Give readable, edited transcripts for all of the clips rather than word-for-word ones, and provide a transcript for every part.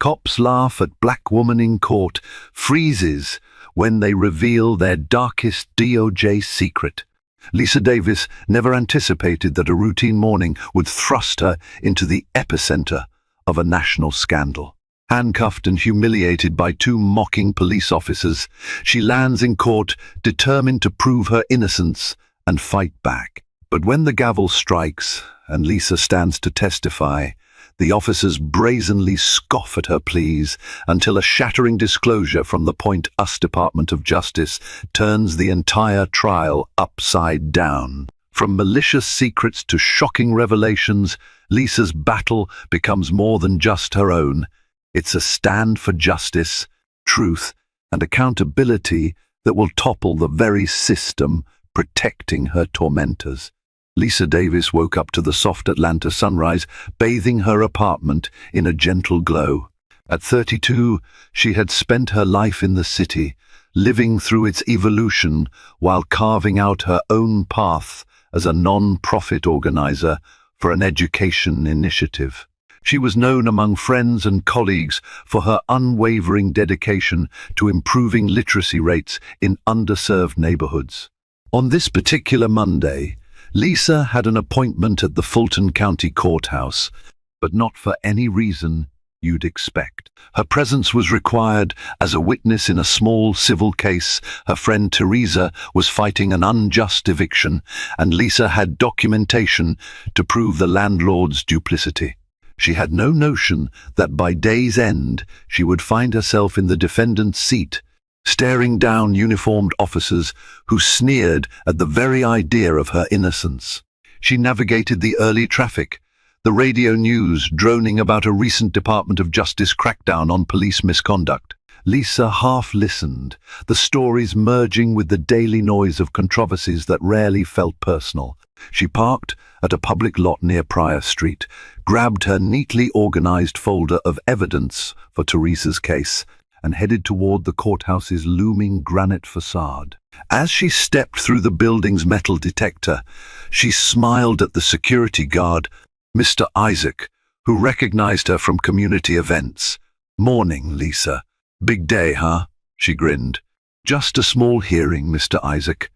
Cops laugh at black woman in court freezes when they reveal their darkest DOJ secret. Lisa Davis never anticipated that a routine morning would thrust her into the epicenter of a national scandal. Handcuffed and humiliated by two mocking police officers, she lands in court determined to prove her innocence and fight back. But when the gavel strikes and Lisa stands to testify, the officers brazenly scoff at her pleas until a shattering disclosure from the Point Us Department of Justice turns the entire trial upside down. From malicious secrets to shocking revelations, Lisa's battle becomes more than just her own. It's a stand for justice, truth, and accountability that will topple the very system protecting her tormentors. Lisa Davis woke up to the soft Atlanta sunrise, bathing her apartment in a gentle glow. At 32, she had spent her life in the city, living through its evolution while carving out her own path as a non-profit organizer for an education initiative. She was known among friends and colleagues for her unwavering dedication to improving literacy rates in underserved neighborhoods. On this particular Monday, Lisa had an appointment at the Fulton County Courthouse, but not for any reason you'd expect. Her presence was required as a witness in a small civil case. Her friend Teresa was fighting an unjust eviction, and Lisa had documentation to prove the landlord's duplicity. She had no notion that by day's end she would find herself in the defendant's seat, staring down uniformed officers who sneered at the very idea of her innocence. She navigated the early traffic, the radio news droning about a recent Department of Justice crackdown on police misconduct. Lisa half listened, the stories merging with the daily noise of controversies that rarely felt personal. She parked at a public lot near Pryor Street, grabbed her neatly organized folder of evidence for Teresa's case, and headed toward the courthouse's looming granite facade. As she stepped through the building's metal detector, she smiled at the security guard, Mr. Isaac, who recognized her from community events. "Morning, Lisa. Big day, huh?" she grinned. "Just a small hearing, Mr. Isaac.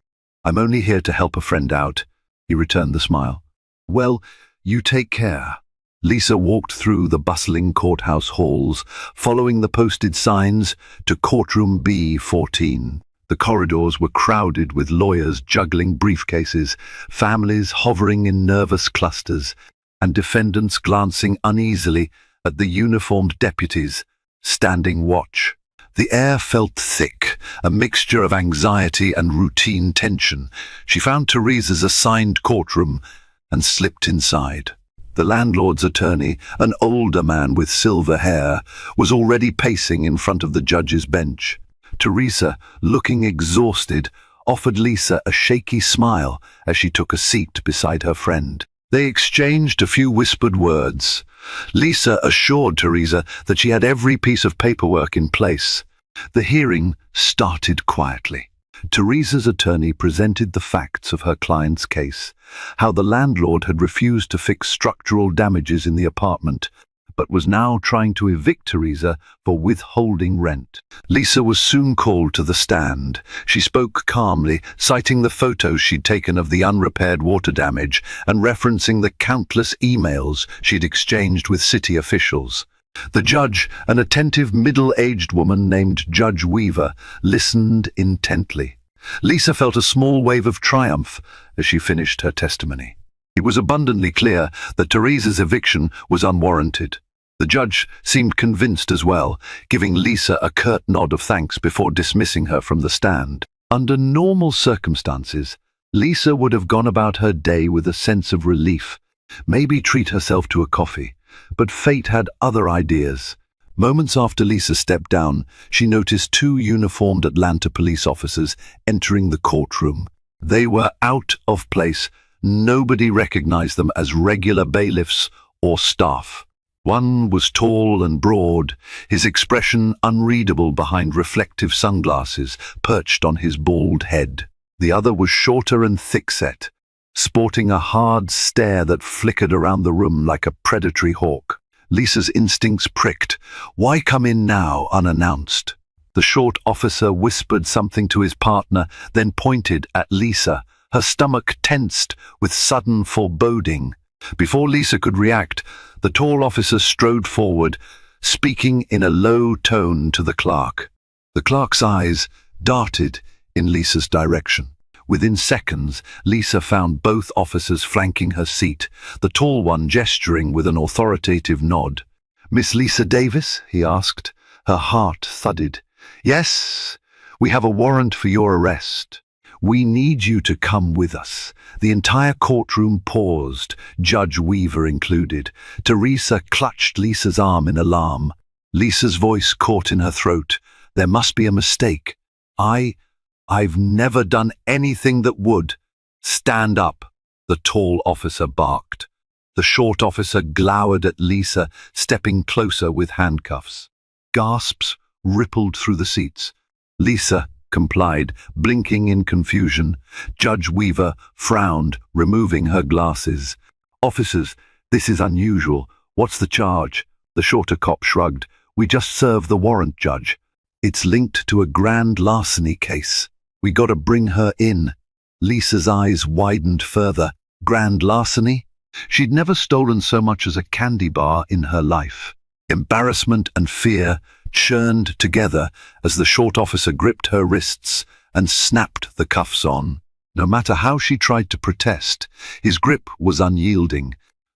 I'm only here to help a friend out." He returned the smile. "Well, you take care." Lisa walked through the bustling courthouse halls, following the posted signs to Courtroom B14. The corridors were crowded with lawyers juggling briefcases, families hovering in nervous clusters, and defendants glancing uneasily at the uniformed deputies standing watch. The air felt thick, a mixture of anxiety and routine tension. She found Teresa's assigned courtroom and slipped inside. The landlord's attorney, an older man with silver hair, was already pacing in front of the judge's bench. Teresa, looking exhausted, offered Lisa a shaky smile as she took a seat beside her friend. They exchanged a few whispered words. Lisa assured Teresa that she had every piece of paperwork in place. The hearing started quietly. Teresa's attorney presented the facts of her client's case, how the landlord had refused to fix structural damages in the apartment, but was now trying to evict Teresa for withholding rent. Lisa was soon called to the stand. She spoke calmly, citing the photos she'd taken of the unrepaired water damage and referencing the countless emails she'd exchanged with city officials. The judge, an attentive middle-aged woman named Judge Weaver, listened intently. Lisa felt a small wave of triumph as she finished her testimony. It was abundantly clear that Teresa's eviction was unwarranted. The judge seemed convinced as well, giving Lisa a curt nod of thanks before dismissing her from the stand. Under normal circumstances, Lisa would have gone about her day with a sense of relief, maybe treat herself to a coffee. But fate had other ideas. Moments after Lisa stepped down, she noticed two uniformed Atlanta police officers entering the courtroom. They were out of place. Nobody recognized them as regular bailiffs or staff. One was tall and broad, his expression unreadable behind reflective sunglasses perched on his bald head. The other was shorter and thick-set, sporting a hard stare that flickered around the room like a predatory hawk. Lisa's instincts pricked. Why come in now, unannounced? The short officer whispered something to his partner, then pointed at Lisa, her stomach tensed with sudden foreboding. Before Lisa could react, the tall officer strode forward, speaking in a low tone to the clerk. The clerk's eyes darted in Lisa's direction. Within seconds, Lisa found both officers flanking her seat, the tall one gesturing with an authoritative nod. "Miss Lisa Davis?" he asked. Her heart thudded. "Yes, we have a warrant for your arrest. We need you to come with us." The entire courtroom paused, Judge Weaver included. Teresa clutched Lisa's arm in alarm. Lisa's voice caught in her throat. "There must be a mistake. I've never done anything that would." "Stand up," the tall officer barked. The short officer glowered at Lisa, stepping closer with handcuffs. Gasps rippled through the seats. Lisa complied, blinking in confusion. Judge Weaver frowned, removing her glasses. "Officers, this is unusual. What's the charge?" The shorter cop shrugged. "We just served the warrant, Judge. It's linked to a grand larceny case. We gotta bring her in." Lisa's eyes widened further. Grand larceny? She'd never stolen so much as a candy bar in her life. Embarrassment and fear churned together as the short officer gripped her wrists and snapped the cuffs on. No matter how she tried to protest, his grip was unyielding.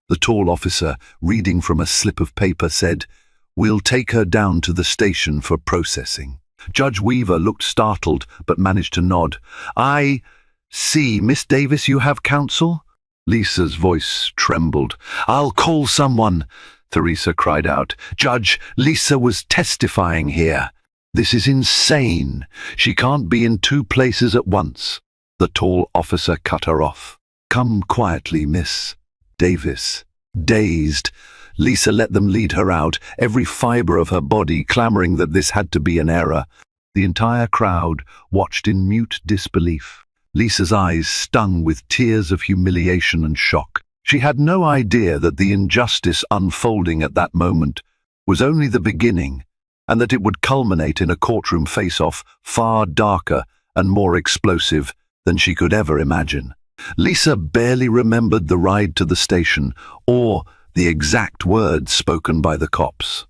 The tall officer, reading from a slip of paper, said, "We'll take her down to the station for processing." Judge Weaver looked startled but managed to nod. "I see. Miss Davis, you have counsel?" Lisa's voice trembled. "I'll call someone," Teresa cried out. "Judge, Lisa was testifying here. This is insane. She can't be in two places at once." The tall officer cut her off. "Come quietly, Miss Davis." Dazed, Lisa let them lead her out, every fiber of her body clamoring that this had to be an error. The entire crowd watched in mute disbelief. Lisa's eyes stung with tears of humiliation and shock. She had no idea that the injustice unfolding at that moment was only the beginning, and that it would culminate in a courtroom face-off far darker and more explosive than she could ever imagine. Lisa barely remembered the ride to the station or the exact words spoken by the cops.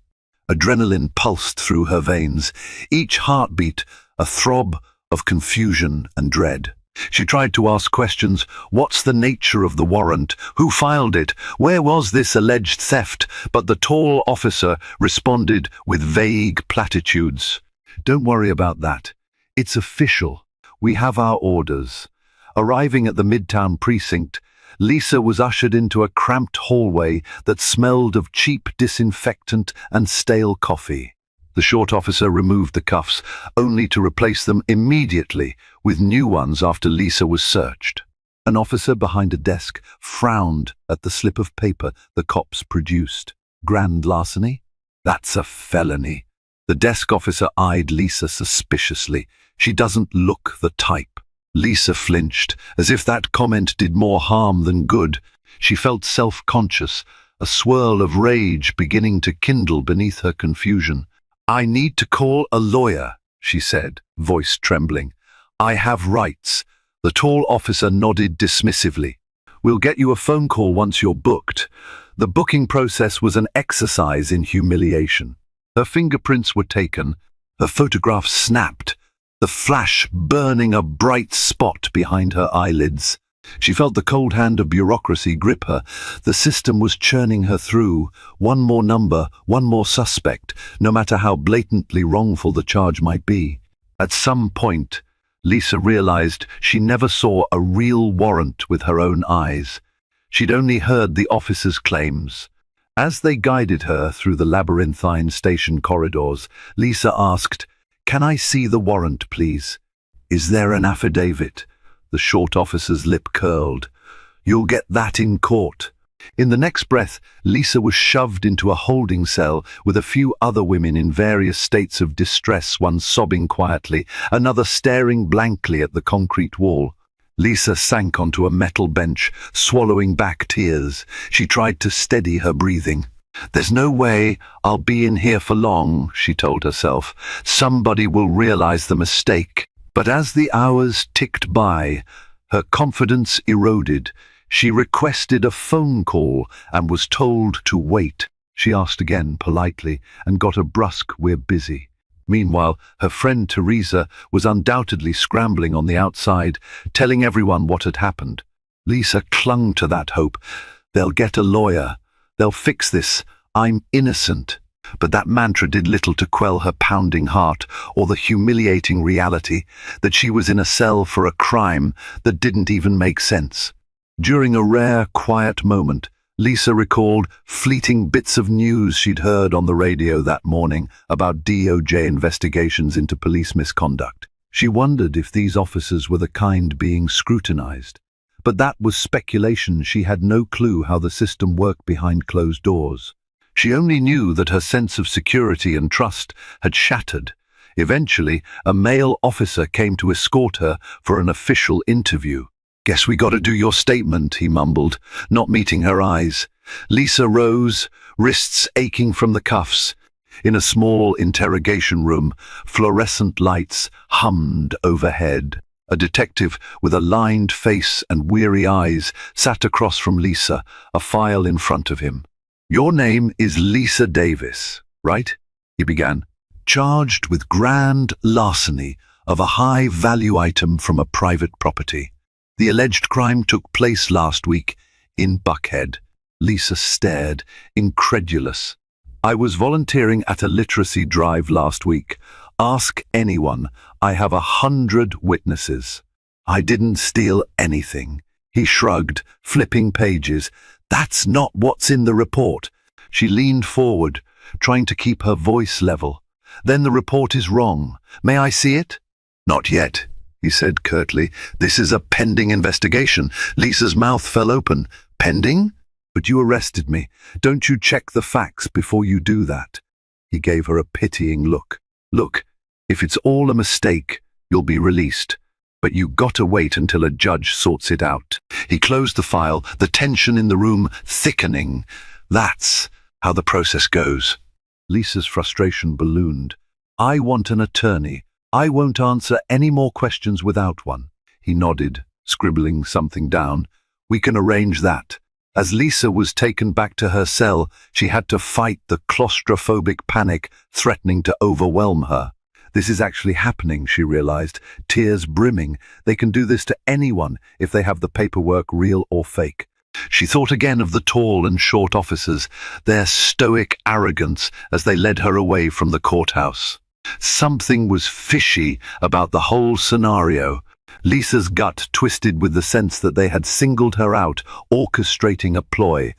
Adrenaline pulsed through her veins, each heartbeat a throb of confusion and dread. She tried to ask questions. What's the nature of the warrant? Who filed it? Where was this alleged theft? But the tall officer responded with vague platitudes. "Don't worry about that. It's official. We have our orders." Arriving at the Midtown precinct, Lisa was ushered into a cramped hallway that smelled of cheap disinfectant and stale coffee. The short officer removed the cuffs, only to replace them immediately with new ones after Lisa was searched. An officer behind a desk frowned at the slip of paper the cops produced. "Grand larceny? That's a felony." The desk officer eyed Lisa suspiciously. "She doesn't look the type." Lisa flinched, as if that comment did more harm than good. She felt self-conscious, a swirl of rage beginning to kindle beneath her confusion. "I need to call a lawyer," she said, voice trembling. "I have rights." The tall officer nodded dismissively. "We'll get you a phone call once you're booked." The booking process was an exercise in humiliation. Her fingerprints were taken, her photograph snapped, the flash burning a bright spot behind her eyelids. She felt the cold hand of bureaucracy grip her. The system was churning her through. One more number, one more suspect, no matter how blatantly wrongful the charge might be. At some point, Lisa realized she never saw a real warrant with her own eyes. She'd only heard the officers' claims. As they guided her through the labyrinthine station corridors, Lisa asked, "Can I see the warrant, please?" "Is there an affidavit?" The short officer's lip curled. "You'll get that in court." In the next breath, Lisa was shoved into a holding cell with a few other women in various states of distress, one sobbing quietly, another staring blankly at the concrete wall. Lisa sank onto a metal bench, swallowing back tears. She tried to steady her breathing. "There's no way I'll be in here for long," she told herself. "Somebody will realize the mistake." But as the hours ticked by, her confidence eroded. She requested a phone call and was told to wait. She asked again politely and got a brusque "we're busy." Meanwhile, her friend Teresa was undoubtedly scrambling on the outside, telling everyone what had happened. Lisa clung to that hope. They'll get a lawyer. They'll fix this. I'm innocent. But that mantra did little to quell her pounding heart or the humiliating reality that she was in a cell for a crime that didn't even make sense. During a rare, quiet moment, Lisa recalled fleeting bits of news she'd heard on the radio that morning about DOJ investigations into police misconduct. She wondered if these officers were the kind being scrutinized. But that was speculation. She had no clue how the system worked behind closed doors. She only knew that her sense of security and trust had shattered. Eventually, a male officer came to escort her for an official interview. "Guess we gotta do your statement," he mumbled, not meeting her eyes. Lisa rose, wrists aching from the cuffs. In a small interrogation room, fluorescent lights hummed overhead. A detective with a lined face and weary eyes sat across from Lisa, a file in front of him. "Your name is Lisa Davis, right?" he began. "Charged with grand larceny of a high-value item from a private property. The alleged crime took place last week in Buckhead." Lisa stared, incredulous. "I was volunteering at a literacy drive last week. Ask anyone. I have 100 witnesses. I didn't steal anything." He shrugged, flipping pages. "That's not what's in the report." She leaned forward, trying to keep her voice level. "Then the report is wrong. May I see it?" "Not yet," he said curtly. "This is a pending investigation." Lisa's mouth fell open. "Pending? But you arrested me. Don't you check the facts before you do that?" He gave her a pitying look. "Look, if it's all a mistake, you'll be released. But you gotta wait until a judge sorts it out." He closed the file, the tension in the room thickening. "That's how the process goes." Lisa's frustration ballooned. "I want an attorney. I won't answer any more questions without one." He nodded, scribbling something down. "We can arrange that." As Lisa was taken back to her cell, she had to fight the claustrophobic panic threatening to overwhelm her. This is actually happening, she realized, tears brimming. They can do this to anyone if they have the paperwork, real or fake. She thought again of the tall and short officers, their stoic arrogance as they led her away from the courthouse. Something was fishy about the whole scenario. Lisa's gut twisted with the sense that they had singled her out, orchestrating a ploy.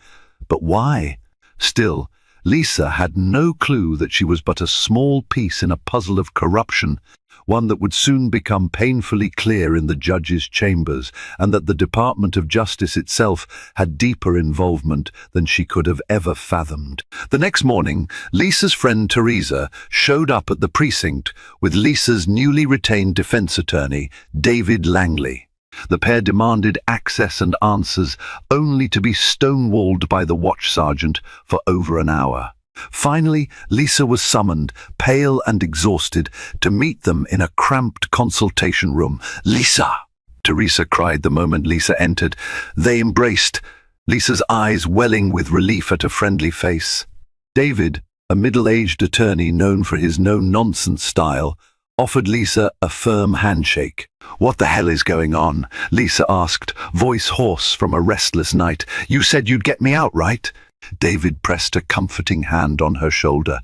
But why? Still, Lisa had no clue that she was but a small piece in a puzzle of corruption, one that would soon become painfully clear in the judge's chambers, and that the Department of Justice itself had deeper involvement than she could have ever fathomed. The next morning, Lisa's friend Teresa showed up at the precinct with Lisa's newly retained defense attorney, David Langley. The pair demanded access and answers, only to be stonewalled by the watch sergeant for over an hour. Finally, Lisa was summoned, pale and exhausted, to meet them in a cramped consultation room. "Lisa!" Teresa cried the moment Lisa entered. They embraced, Lisa's eyes welling with relief at a friendly face. David, a middle-aged attorney known for his no-nonsense style, offered Lisa a firm handshake. "What the hell is going on?" Lisa asked, voice hoarse from a restless night. "You said you'd get me out, right?" David pressed a comforting hand on her shoulder.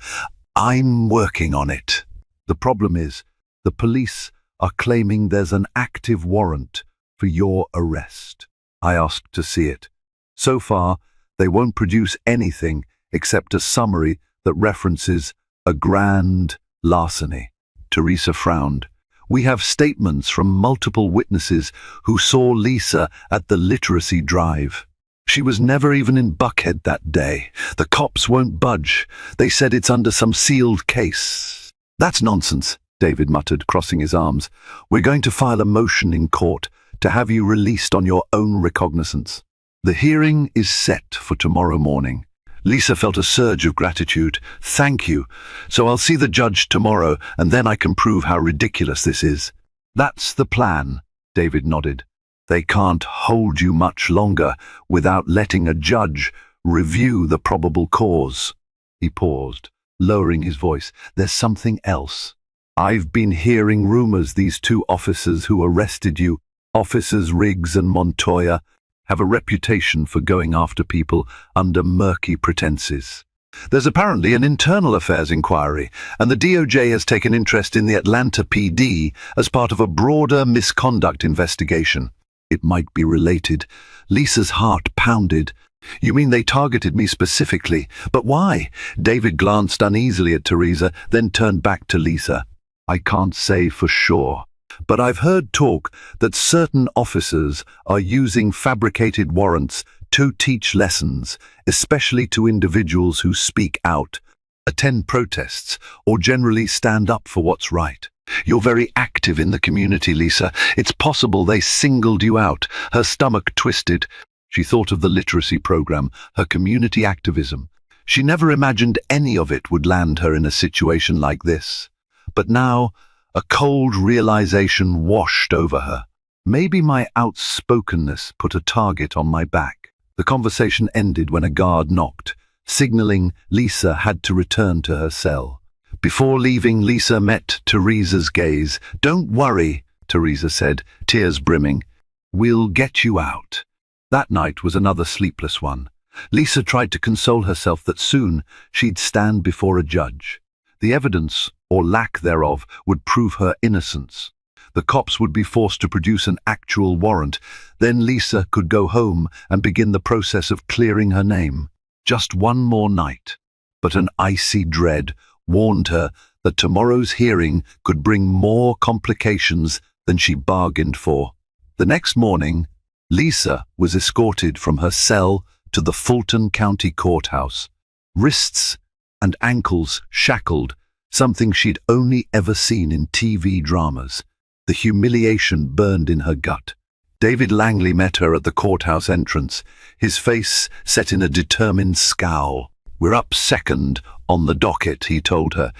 "I'm working on it. The problem is, the police are claiming there's an active warrant for your arrest. I asked to see it. So far, they won't produce anything except a summary that references a grand larceny." Teresa frowned. "We have statements from multiple witnesses who saw Lisa at the literacy drive. She was never even in Buckhead that day. The cops won't budge. They said it's under some sealed case." "That's nonsense," David muttered, crossing his arms. "We're going to file a motion in court to have you released on your own recognizance." The hearing is set for tomorrow morning. Lisa felt a surge of gratitude. Thank you. So I'll see the judge tomorrow, and then I can prove how ridiculous this is. That's the plan, David nodded. They can't hold you much longer without letting a judge review the probable cause. He paused, lowering his voice. There's something else. I've been hearing rumors these two officers who arrested you, Officers Riggs and Montoya, have a reputation for going after people under murky pretenses. There's apparently an internal affairs inquiry, and the DOJ has taken interest in the Atlanta PD as part of a broader misconduct investigation. It might be related. Lisa's heart pounded. You mean they targeted me specifically? But why? David glanced uneasily at Teresa, then turned back to Lisa. I can't say for sure, but I've heard talk that certain officers are using fabricated warrants to teach lessons, especially to individuals who speak out, attend protests, or generally stand up for what's right. You're very active in the community, Lisa. It's possible they singled you out. Her stomach twisted. She thought of the literacy program, her community activism. She never imagined any of it would land her in a situation like this. But now, a cold realization washed over her. Maybe my outspokenness put a target on my back. The conversation ended when a guard knocked, signaling Lisa had to return to her cell. Before leaving, Lisa met Teresa's gaze. Don't worry, Teresa said, tears brimming. We'll get you out. That night was another sleepless one. Lisa tried to console herself that soon she'd stand before a judge. The evidence, or lack thereof, would prove her innocence. The cops would be forced to produce an actual warrant. Then Lisa could go home and begin the process of clearing her name. Just one more night. But an icy dread warned her that tomorrow's hearing could bring more complications than she bargained for. The next morning, Lisa was escorted from her cell to the Fulton County Courthouse. Wrists and ankles shackled, something she'd only ever seen in TV dramas. The humiliation burned in her gut. David Langley met her at the courthouse entrance, his face set in a determined scowl. We're up second on the docket, he told her.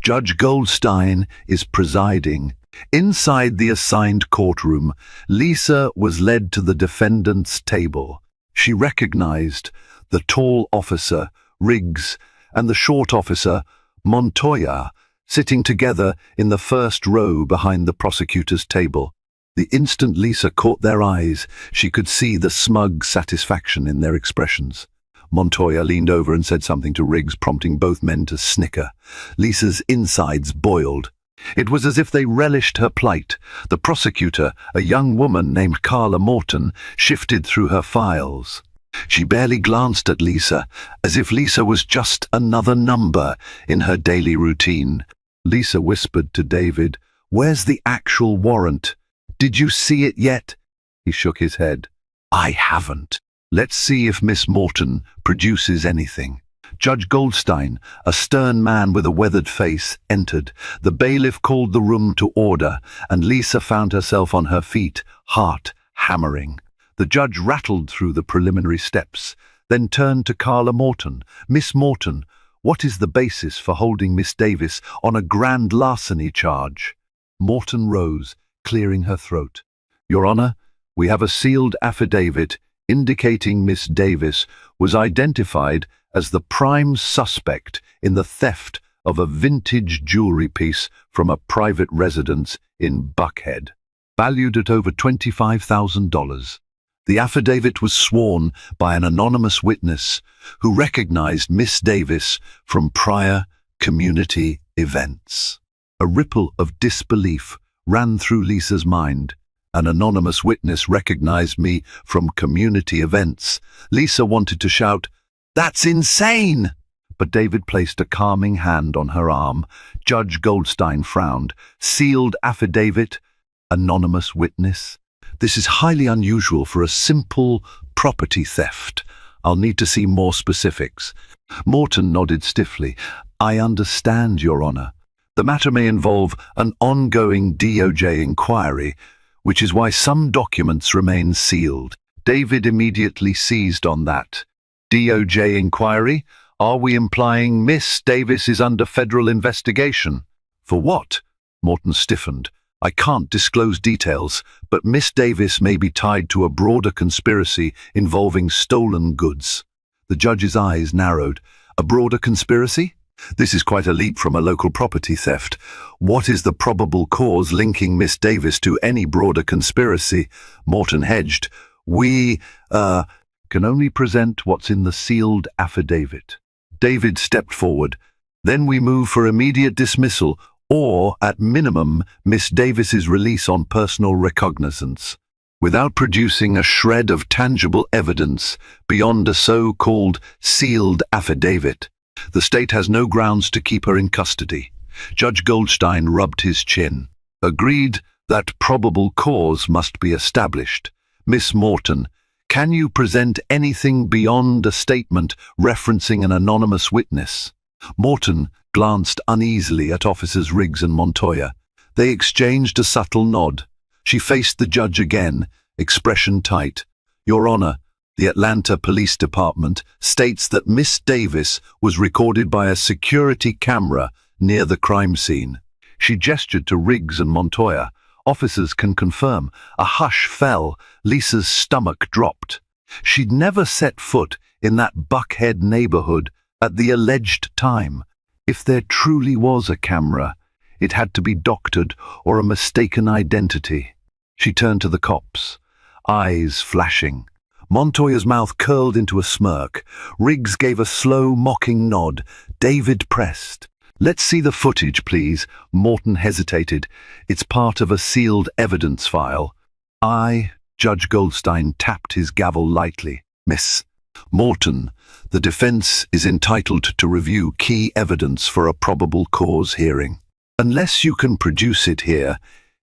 Judge Goldstein is presiding. Inside the assigned courtroom, Lisa was led to the defendant's table. She recognized the tall officer, Riggs, and the short officer, Montoya, sitting together in the first row behind the prosecutor's table. The instant Lisa caught their eyes, she could see the smug satisfaction in their expressions. Montoya leaned over and said something to Riggs, prompting both men to snicker. Lisa's insides boiled. It was as if they relished her plight. The prosecutor, a young woman named Carla Morton, shifted through her files. She barely glanced at Lisa, as if Lisa was just another number in her daily routine. Lisa whispered to David, "Where's the actual warrant? Did you see it yet?" He shook his head. "I haven't. Let's see if Miss Morton produces anything." Judge Goldstein, a stern man with a weathered face, entered. The bailiff called the room to order, and Lisa found herself on her feet, heart hammering. The judge rattled through the preliminary steps, then turned to Carla Morton. "Miss Morton, what is the basis for holding Miss Davis on a grand larceny charge?" Morton rose, clearing her throat. "Your Honor, we have a sealed affidavit indicating Miss Davis was identified as the prime suspect in the theft of a vintage jewelry piece from a private residence in Buckhead, valued at over $25,000. The affidavit was sworn by an anonymous witness who recognized Miss Davis from prior community events. A ripple of disbelief ran through Lisa's mind. An anonymous witness recognized me from community events. Lisa wanted to shout, "That's insane!" But David placed a calming hand on her arm. Judge Goldstein frowned. "Sealed affidavit? Anonymous witness? This is highly unusual for a simple property theft. I'll need to see more specifics." Morton nodded stiffly. "I understand, Your Honor. The matter may involve an ongoing DOJ inquiry, which is why some documents remain sealed." David immediately seized on that. DOJ inquiry? Are we implying Miss Davis is under federal investigation? For what? Morton stiffened. I can't disclose details, but Miss Davis may be tied to a broader conspiracy involving stolen goods. The judge's eyes narrowed. A broader conspiracy? This is quite a leap from a local property theft. What is the probable cause linking Miss Davis to any broader conspiracy? Morton hedged. We, can only present what's in the sealed affidavit. David stepped forward. Then we move for immediate dismissal, or, at minimum, Miss Davis's release on personal recognizance, without producing a shred of tangible evidence beyond a so-called sealed affidavit. The state has no grounds to keep her in custody. Judge Goldstein rubbed his chin. Agreed that probable cause must be established. Miss Morton, can you present anything beyond a statement referencing an anonymous witness? Morton glanced uneasily at Officers Riggs and Montoya. They exchanged a subtle nod. She faced the judge again, expression tight. Your Honor, the Atlanta Police Department states that Miss Davis was recorded by a security camera near the crime scene. She gestured to Riggs and Montoya. Officers can confirm. A hush fell. Lisa's stomach dropped. She'd never set foot in that Buckhead neighborhood at the alleged time. If there truly was a camera, it had to be doctored or a mistaken identity. She turned to the cops, eyes flashing. Montoya's mouth curled into a smirk. Riggs gave a slow, mocking nod. David pressed. Let's see the footage, please. Morton hesitated. It's part of a sealed evidence file. Judge Goldstein tapped his gavel lightly. Miss Morton, the defense is entitled to review key evidence for a probable cause hearing. Unless you can produce it here,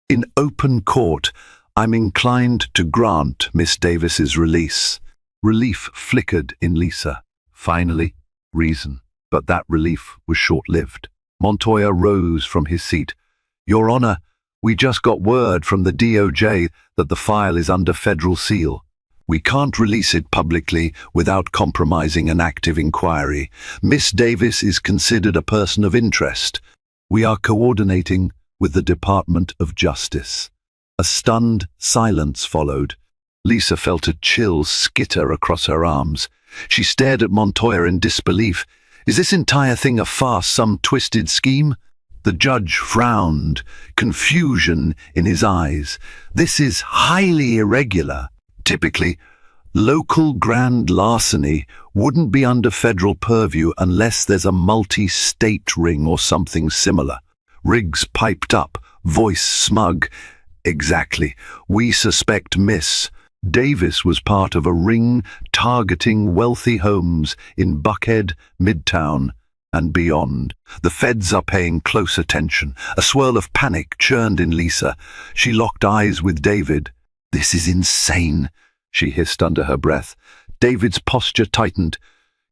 in open court, I'm inclined to grant Miss Davis's release. Relief flickered in Lisa. Finally, reason. But that relief was short-lived. Montoya rose from his seat. Your Honor, we just got word from the DOJ that the file is under federal seal. We can't release it publicly without compromising an active inquiry. Miss Davis is considered a person of interest. We are coordinating with the Department of Justice. A stunned silence followed. Lisa felt a chill skitter across her arms. She stared at Montoya in disbelief. Is this entire thing a farce, some twisted scheme? The judge frowned, confusion in his eyes. This is highly irregular. Typically, local grand larceny wouldn't be under federal purview unless there's a multi-state ring or something similar. Riggs piped up, voice smug. Exactly. We suspect Miss Davis was part of a ring targeting wealthy homes in Buckhead, Midtown, and beyond. The feds are paying close attention. A swirl of panic churned in Lisa. She locked eyes with David. This is insane, she hissed under her breath. David's posture tightened.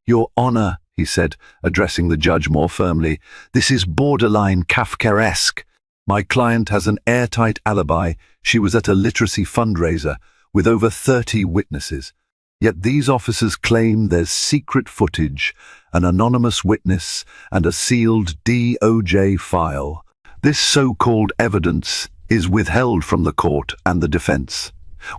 Your Honor, he said, addressing the judge more firmly, this is borderline Kafkaesque. My client has an airtight alibi. She was at a literacy fundraiser with over 30 witnesses. Yet these officers claim there's secret footage, an anonymous witness, and a sealed DOJ file. This so-called evidence is withheld from the court and the defense.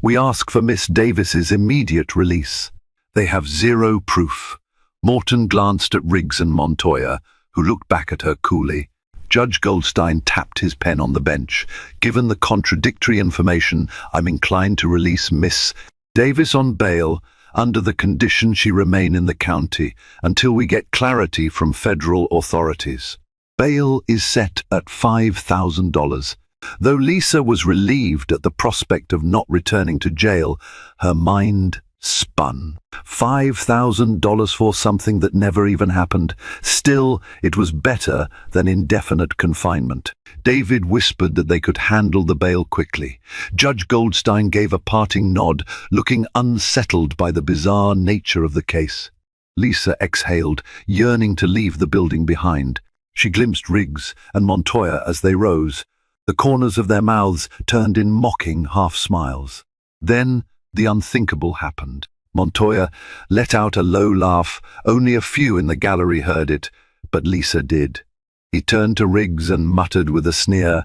We ask for Miss Davis's immediate release. They have zero proof. Morton glanced at Riggs and Montoya, who looked back at her coolly. Judge Goldstein tapped his pen on the bench. Given the contradictory information, I'm inclined to release Miss Davis on bail under the condition she remain in the county until we get clarity from federal authorities. Bail is set at $5,000. Though Lisa was relieved at the prospect of not returning to jail, her mind spun. $5,000 for something that never even happened. Still, it was better than indefinite confinement. David whispered that they could handle the bail quickly. Judge Goldstein gave a parting nod, looking unsettled by the bizarre nature of the case. Lisa exhaled, yearning to leave the building behind. She glimpsed Riggs and Montoya as they rose. The corners of their mouths turned in mocking half-smiles. Then the unthinkable happened. Montoya let out a low laugh. Only a few in the gallery heard it, but Lisa did. He turned to Riggs and muttered with a sneer,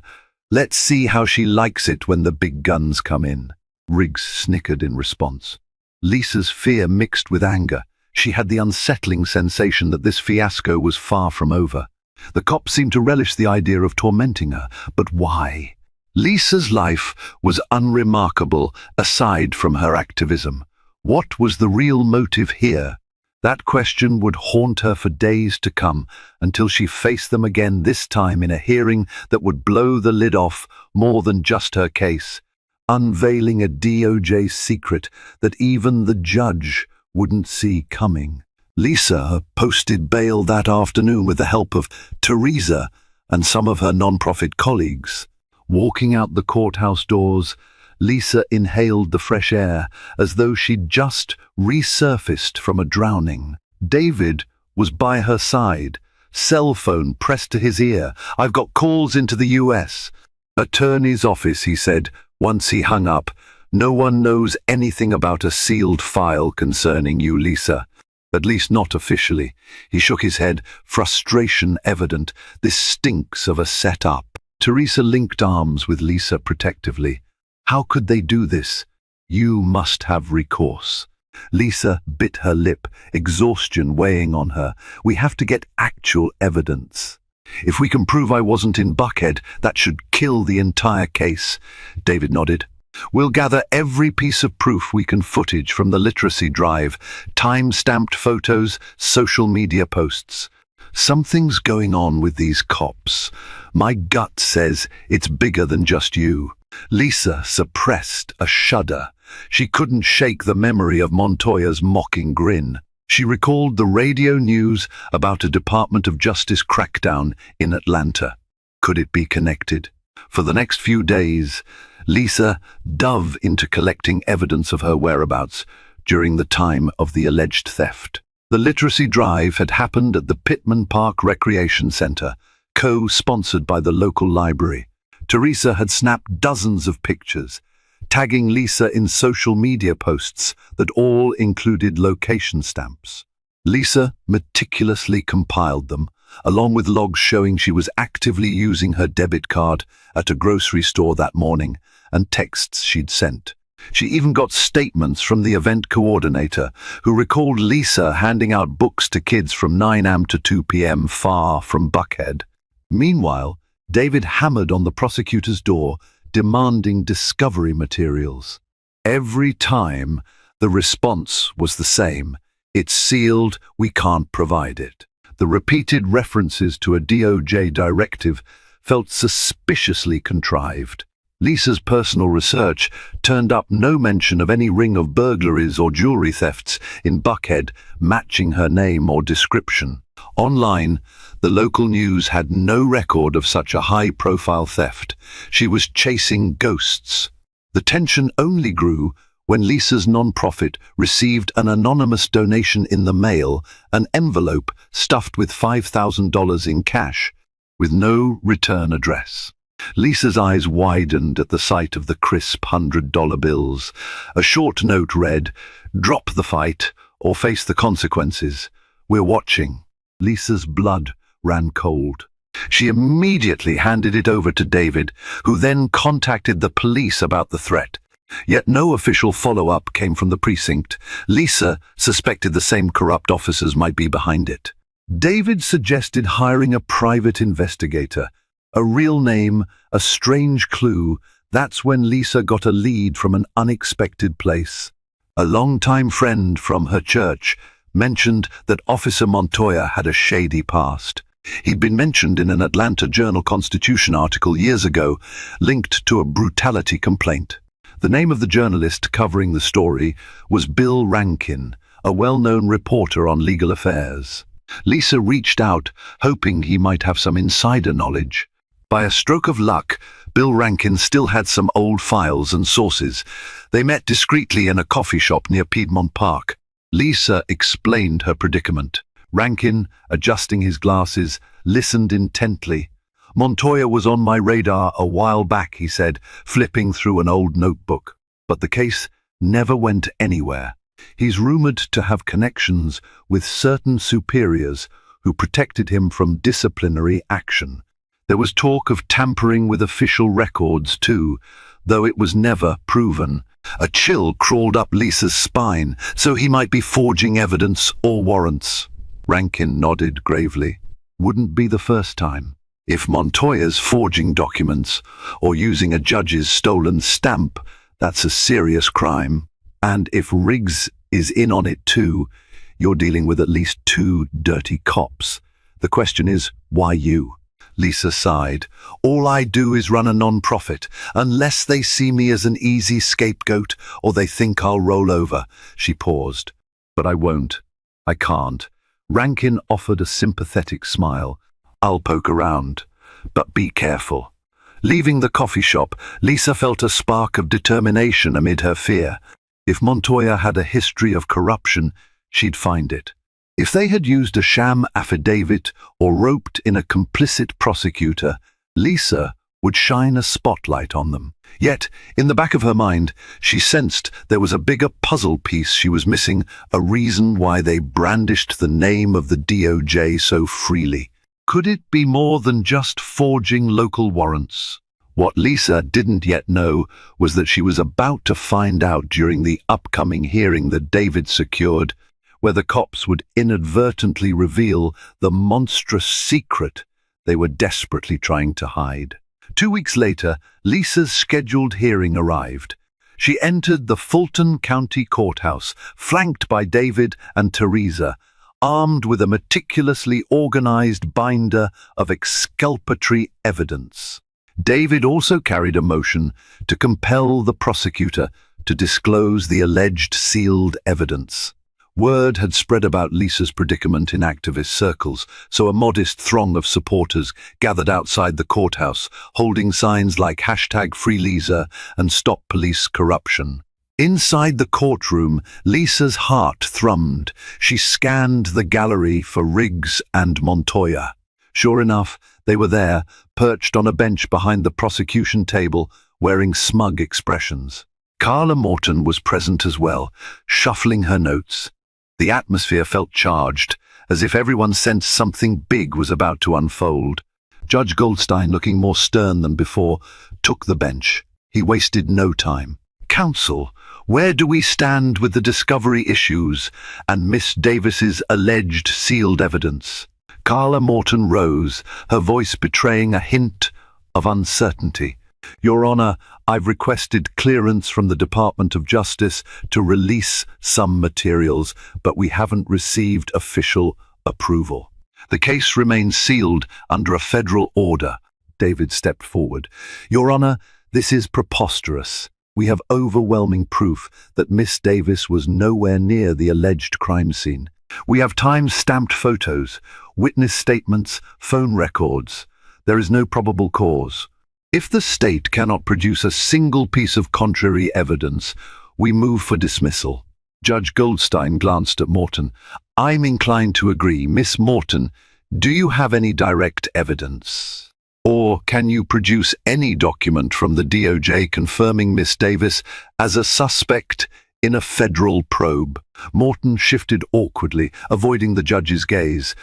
"Let's see how she likes it when the big guns come in." Riggs snickered in response. Lisa's fear mixed with anger. She had the unsettling sensation that this fiasco was far from over. The cops seemed to relish the idea of tormenting her, but why? Lisa's life was unremarkable aside from her activism. What was the real motive here? That question would haunt her for days to come, until she faced them again, this time in a hearing that would blow the lid off more than just her case, unveiling a DOJ secret that even the judge wouldn't see coming. Lisa posted bail that afternoon with the help of Teresa and some of her non-profit colleagues. Walking out the courthouse doors, Lisa inhaled the fresh air as though she'd just resurfaced from a drowning. David was by her side, cell phone pressed to his ear. "I've got calls into the US. Attorney's office," he said, once he hung up. "No one knows anything about a sealed file concerning you, Lisa. At least not officially." He shook his head, frustration evident. "This stinks of a set-up." Teresa linked arms with Lisa protectively. "How could they do this? You must have recourse." Lisa bit her lip, exhaustion weighing on her. "We have to get actual evidence. If we can prove I wasn't in Buckhead, that should kill the entire case." David nodded. "We'll gather every piece of proof we can, footage from the literacy drive, time-stamped photos, social media posts. Something's going on with these cops. My gut says it's bigger than just you." Lisa suppressed a shudder. She couldn't shake the memory of Montoya's mocking grin. She recalled the radio news about a Department of Justice crackdown in Atlanta. Could it be connected? For the next few days, Lisa dove into collecting evidence of her whereabouts during the time of the alleged theft. The literacy drive had happened at the Pittman Park Recreation Center, co-sponsored by the local library. Teresa had snapped dozens of pictures, tagging Lisa in social media posts that all included location stamps. Lisa meticulously compiled them, along with logs showing she was actively using her debit card at a grocery store that morning, and texts she'd sent. She even got statements from the event coordinator, who recalled Lisa handing out books to kids from 9 a.m. to 2 p.m. far from Buckhead. Meanwhile, David hammered on the prosecutor's door, demanding discovery materials. Every time, the response was the same: "It's sealed, we can't provide it." The repeated references to a DOJ directive felt suspiciously contrived. Lisa's personal research turned up no mention of any ring of burglaries or jewelry thefts in Buckhead matching her name or description. Online, the local news had no record of such a high-profile theft. She was chasing ghosts. The tension only grew when Lisa's non-profit received an anonymous donation in the mail, an envelope stuffed with $5,000 in cash, with no return address. Lisa's eyes widened at the sight of the crisp $100 bills. A short note read, "Drop the fight or face the consequences. We're watching." Lisa's blood ran cold. She immediately handed it over to David, who then contacted the police about the threat. Yet no official follow-up came from the precinct. Lisa suspected the same corrupt officers might be behind it. David suggested hiring a private investigator. A real name, a strange clue. That's when Lisa got a lead from an unexpected place. A longtime friend from her church mentioned that Officer Montoya had a shady past. He'd been mentioned in an Atlanta Journal-Constitution article years ago, linked to a brutality complaint. The name of the journalist covering the story was Bill Rankin, a well-known reporter on legal affairs. Lisa reached out, hoping he might have some insider knowledge. By a stroke of luck, Bill Rankin still had some old files and sources. They met discreetly in a coffee shop near Piedmont Park. Lisa explained her predicament. Rankin, adjusting his glasses, listened intently. "Montoya was on my radar a while back," he said, flipping through an old notebook. "But the case never went anywhere. He's rumored to have connections with certain superiors who protected him from disciplinary action. There was talk of tampering with official records too, though it was never proven. A chill crawled up Lisa's spine, so he might be forging evidence or warrants. Rankin nodded gravely. Wouldn't be the first time. If Montoya's forging documents or using a judge's stolen stamp, that's a serious crime. And if Riggs is in on it too, you're dealing with at least two dirty cops. The question is, why you? Lisa sighed. All I do is run a non-profit, unless they see me as an easy scapegoat or they think I'll roll over. She paused. But I won't. I can't. Rankin offered a sympathetic smile. I'll poke around, but be careful. Leaving the coffee shop, Lisa felt a spark of determination amid her fear. If Montoya had a history of corruption, she'd find it. If they had used a sham affidavit or roped in a complicit prosecutor, Lisa would shine a spotlight on them. Yet, in the back of her mind, she sensed there was a bigger puzzle piece she was missing, a reason why they brandished the name of the DOJ so freely. Could it be more than just forging local warrants? What Lisa didn't yet know was that she was about to find out during the upcoming hearing that David secured, where the cops would inadvertently reveal the monstrous secret they were desperately trying to hide. 2 weeks later, Lisa's scheduled hearing arrived. She entered the Fulton County Courthouse, flanked by David and Teresa, armed with a meticulously organized binder of exculpatory evidence. David also carried a motion to compel the prosecutor to disclose the alleged sealed evidence. Word had spread about Lisa's predicament in activist circles, so a modest throng of supporters gathered outside the courthouse, holding signs like #FreeLisa and Stop Police Corruption. Inside the courtroom, Lisa's heart thrummed. She scanned the gallery for Riggs and Montoya. Sure enough, they were there, perched on a bench behind the prosecution table, wearing smug expressions. Carla Morton was present as well, shuffling her notes. The atmosphere felt charged, as if everyone sensed something big was about to unfold. Judge Goldstein, looking more stern than before, took the bench. He wasted no time. Counsel, where do we stand with the discovery issues and Miss Davis's alleged sealed evidence? Carla Morton rose, her voice betraying a hint of uncertainty. Your Honor, I've requested clearance from the Department of Justice to release some materials, but we haven't received official approval. The case remains sealed under a federal order. David stepped forward. Your Honor, this is preposterous. We have overwhelming proof that Miss Davis was nowhere near the alleged crime scene. We have time-stamped photos, witness statements, phone records. There is no probable cause. If the state cannot produce a single piece of contrary evidence, we move for dismissal. Judge Goldstein glanced at Morton. I'm inclined to agree. Miss Morton, do you have any direct evidence? Or can you produce any document from the DOJ confirming Miss Davis as a suspect in a federal probe? Morton shifted awkwardly, avoiding the judge's gaze.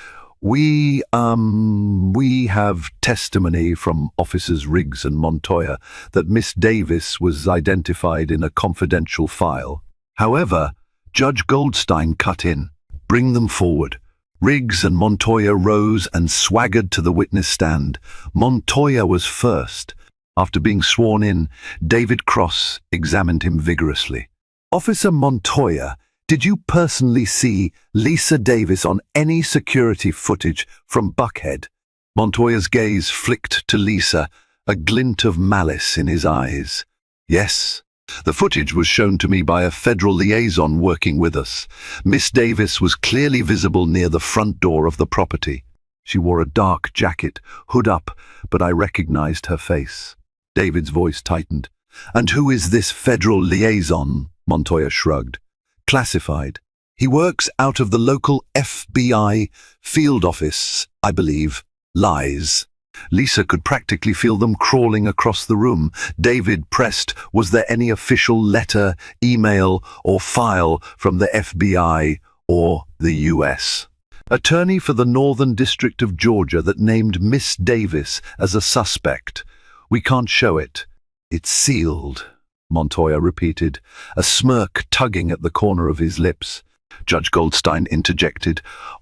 We have testimony from Officers Riggs and Montoya that Miss Davis was identified in a confidential file. However, Judge Goldstein cut in. Bring them forward. Riggs and Montoya rose and swaggered to the witness stand. Montoya was first. After being sworn in, David Cross examined him vigorously. Officer Montoya, did you personally see Lisa Davis on any security footage from Buckhead? Montoya's gaze flicked to Lisa, a glint of malice in his eyes. Yes. The footage was shown to me by a federal liaison working with us. Miss Davis was clearly visible near the front door of the property. She wore a dark jacket, hood up, but I recognized her face. David's voice tightened. And who is this federal liaison? Montoya shrugged. Classified. He works out of the local FBI field office, I believe. Lies. Lisa could practically feel them crawling across the room. David pressed, was there any official letter, email, or file from the FBI or the US attorney for the Northern District of Georgia that named Miss Davis as a suspect? We can't show it. It's sealed, Montoya repeated, a smirk tugging at the corner of his lips. Judge Goldstein interjected.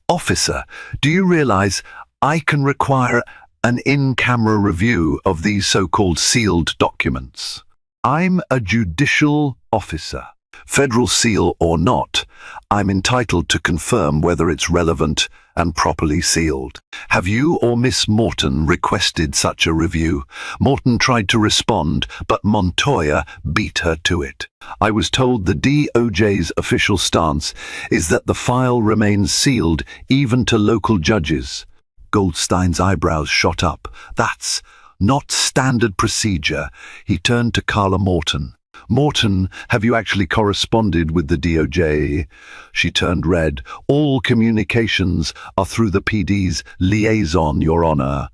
Officer, do you realize I can require an in-camera review of these so-called sealed documents? I'm a judicial officer. Federal seal or not, I'm entitled to confirm whether it's relevant and properly sealed. Have you or Miss Morton requested such a review? Morton tried to respond, but Montoya beat her to it. I was told the DOJ's official stance is that the file remains sealed even to local judges. Goldstein's eyebrows shot up. That's not standard procedure. He turned to Carla Morton. Morton, have you actually corresponded with the DOJ? She turned red. All communications are through the PD's liaison, Your Honor.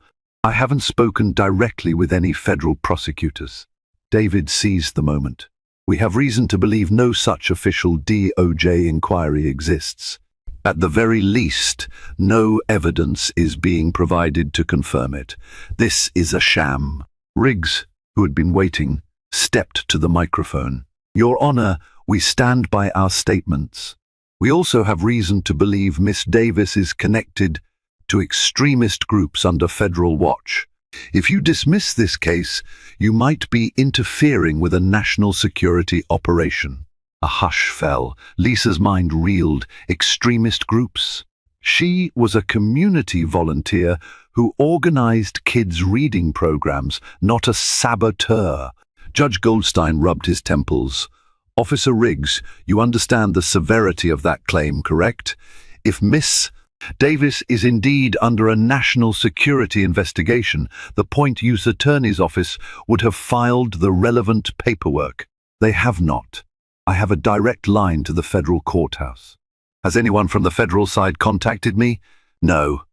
I haven't spoken directly with any federal prosecutors. David seized the moment. We have reason to believe no such official DOJ inquiry exists. At the very least, no evidence is being provided to confirm it. This is a sham. Riggs, who had been waiting, stepped to the microphone. Your Honor, we stand by our statements. We also have reason to believe Miss Davis is connected to extremist groups under federal watch. If you dismiss this case, you might be interfering with a national security operation. A hush fell. Lisa's mind reeled. Extremist groups? She was a community volunteer who organized kids' reading programs, not a saboteur. Judge Goldstein rubbed his temples. Officer Riggs, you understand the severity of that claim, correct? If Miss Davis is indeed under a national security investigation, the Point Use Attorney's Office would have filed the relevant paperwork. They have not. I have a direct line to the federal courthouse. Has anyone from the federal side contacted me? No.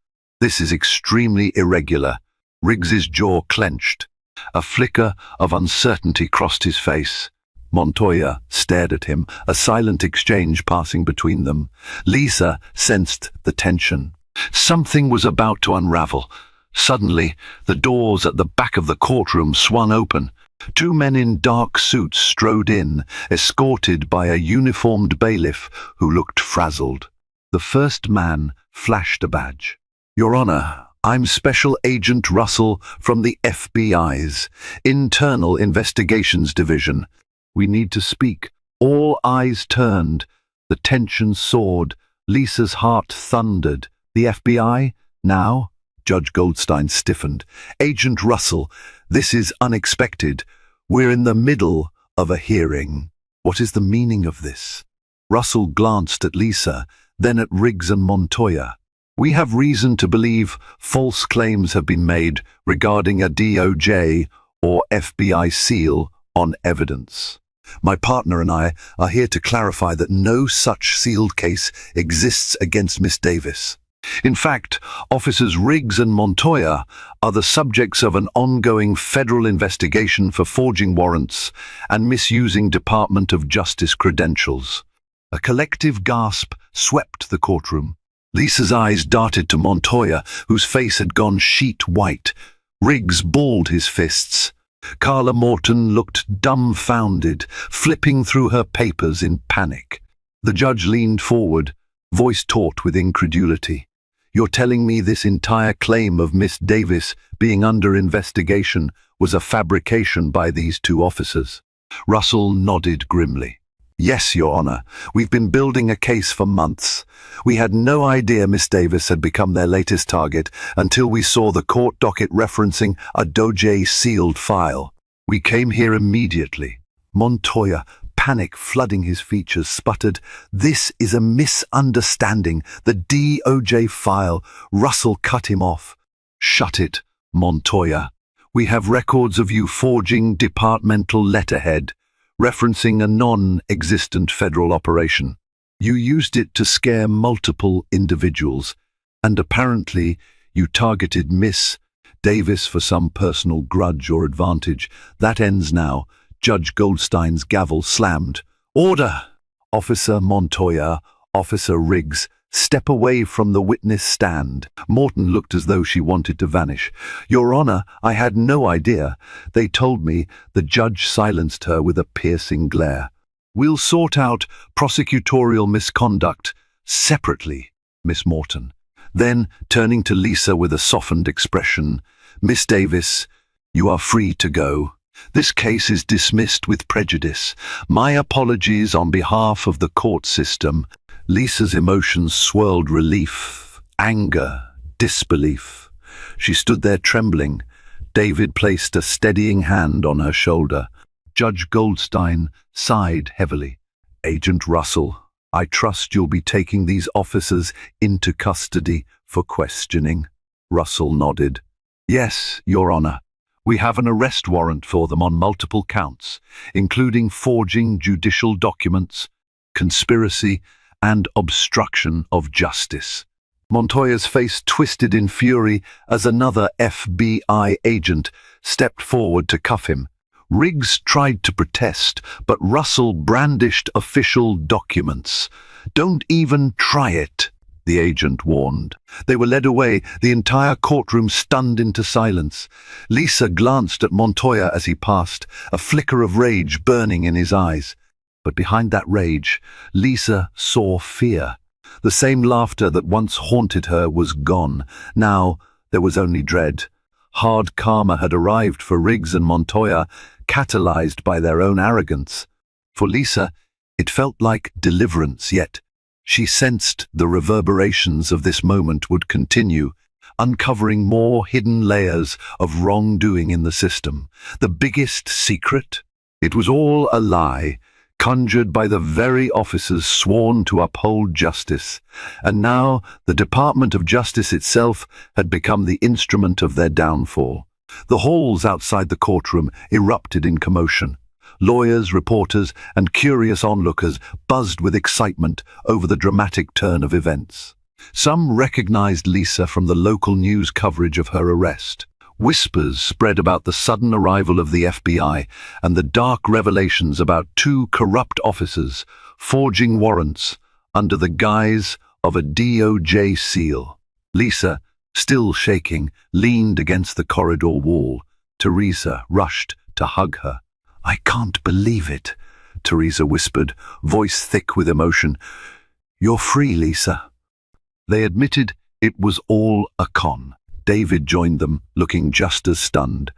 This is extremely irregular. Riggs's jaw clenched. A flicker of uncertainty crossed his face. Montoya stared at him, a silent exchange passing between them. Lisa sensed the tension. Something was about to unravel. Suddenly, the doors at the back of the courtroom swung open. Two men in dark suits strode in, escorted by a uniformed bailiff who looked frazzled. The first man flashed a badge. Your Honor, I'm Special Agent Russell from the FBI's Internal Investigations Division. We need to speak. All eyes turned. The tension soared. Lisa's heart thundered. The FBI? Now? Judge Goldstein stiffened. Agent Russell, this is unexpected. We're in the middle of a hearing. What is the meaning of this? Russell glanced at Lisa, then at Riggs and Montoya. We have reason to believe false claims have been made regarding a DOJ or FBI seal on evidence. My partner and I are here to clarify that no such sealed case exists against Miss Davis. In fact, Officers Riggs and Montoya are the subjects of an ongoing federal investigation for forging warrants and misusing Department of Justice credentials. A collective gasp swept the courtroom. Lisa's eyes darted to Montoya, whose face had gone sheet white. Riggs balled his fists. Carla Morton looked dumbfounded, flipping through her papers in panic. The judge leaned forward, voice taut with incredulity. You're telling me this entire claim of Miss Davis being under investigation was a fabrication by these two officers? Russell nodded grimly. Yes, Your Honor. We've been building a case for months. We had no idea Miss Davis had become their latest target until we saw the court docket referencing a DOJ sealed file. We came here immediately. Montoya, panic flooding his features, sputtered, This is a misunderstanding. The DOJ file. Russell cut him off. Shut it, Montoya. We have records of you forging departmental letterhead, referencing a non-existent federal operation. You used it to scare multiple individuals, and apparently you targeted Miss Davis for some personal grudge or advantage. That ends now. Judge Goldstein's gavel slammed. Order! Officer Montoya, Officer Riggs, step away from the witness stand. Morton looked as though she wanted to vanish. Your Honor, I had no idea. They told me. The judge silenced her with a piercing glare. We'll sort out prosecutorial misconduct separately, Miss Morton. Then, turning to Lisa with a softened expression, Miss Davis, you are free to go. This case is dismissed with prejudice. My apologies on behalf of the court system. Lisa's emotions swirled relief, anger, disbelief. She stood there trembling. David placed a steadying hand on her shoulder. Judge Goldstein sighed heavily. Agent Russell, I trust you'll be taking these officers into custody for questioning. Russell nodded. Yes, Your Honor. We have an arrest warrant for them on multiple counts, including forging judicial documents, conspiracy, and obstruction of justice. Montoya's face twisted in fury as another FBI agent stepped forward to cuff him. Riggs tried to protest, but Russell brandished official documents. Don't even try it, the agent warned. They were led away, the entire courtroom stunned into silence. Lisa glanced at Montoya as he passed, a flicker of rage burning in his eyes. But behind that rage, Lisa saw fear. The same laughter that once haunted her was gone. Now there was only dread. Hard karma had arrived for Riggs and Montoya, catalyzed by their own arrogance. For Lisa, it felt like deliverance, yet she sensed the reverberations of this moment would continue, uncovering more hidden layers of wrongdoing in the system. The biggest secret? It was all a lie, conjured by the very officers sworn to uphold justice. And now the Department of Justice itself had become the instrument of their downfall. The halls outside the courtroom erupted in commotion. Lawyers, reporters, and curious onlookers buzzed with excitement over the dramatic turn of events. Some recognized Lisa from the local news coverage of her arrest. Whispers spread about the sudden arrival of the FBI and the dark revelations about two corrupt officers forging warrants under the guise of a DOJ seal. Lisa, still shaking, leaned against the corridor wall. Teresa rushed to hug her. I can't believe it, Teresa whispered, voice thick with emotion. You're free, Lisa. They admitted it was all a con. David joined them, looking just as stunned.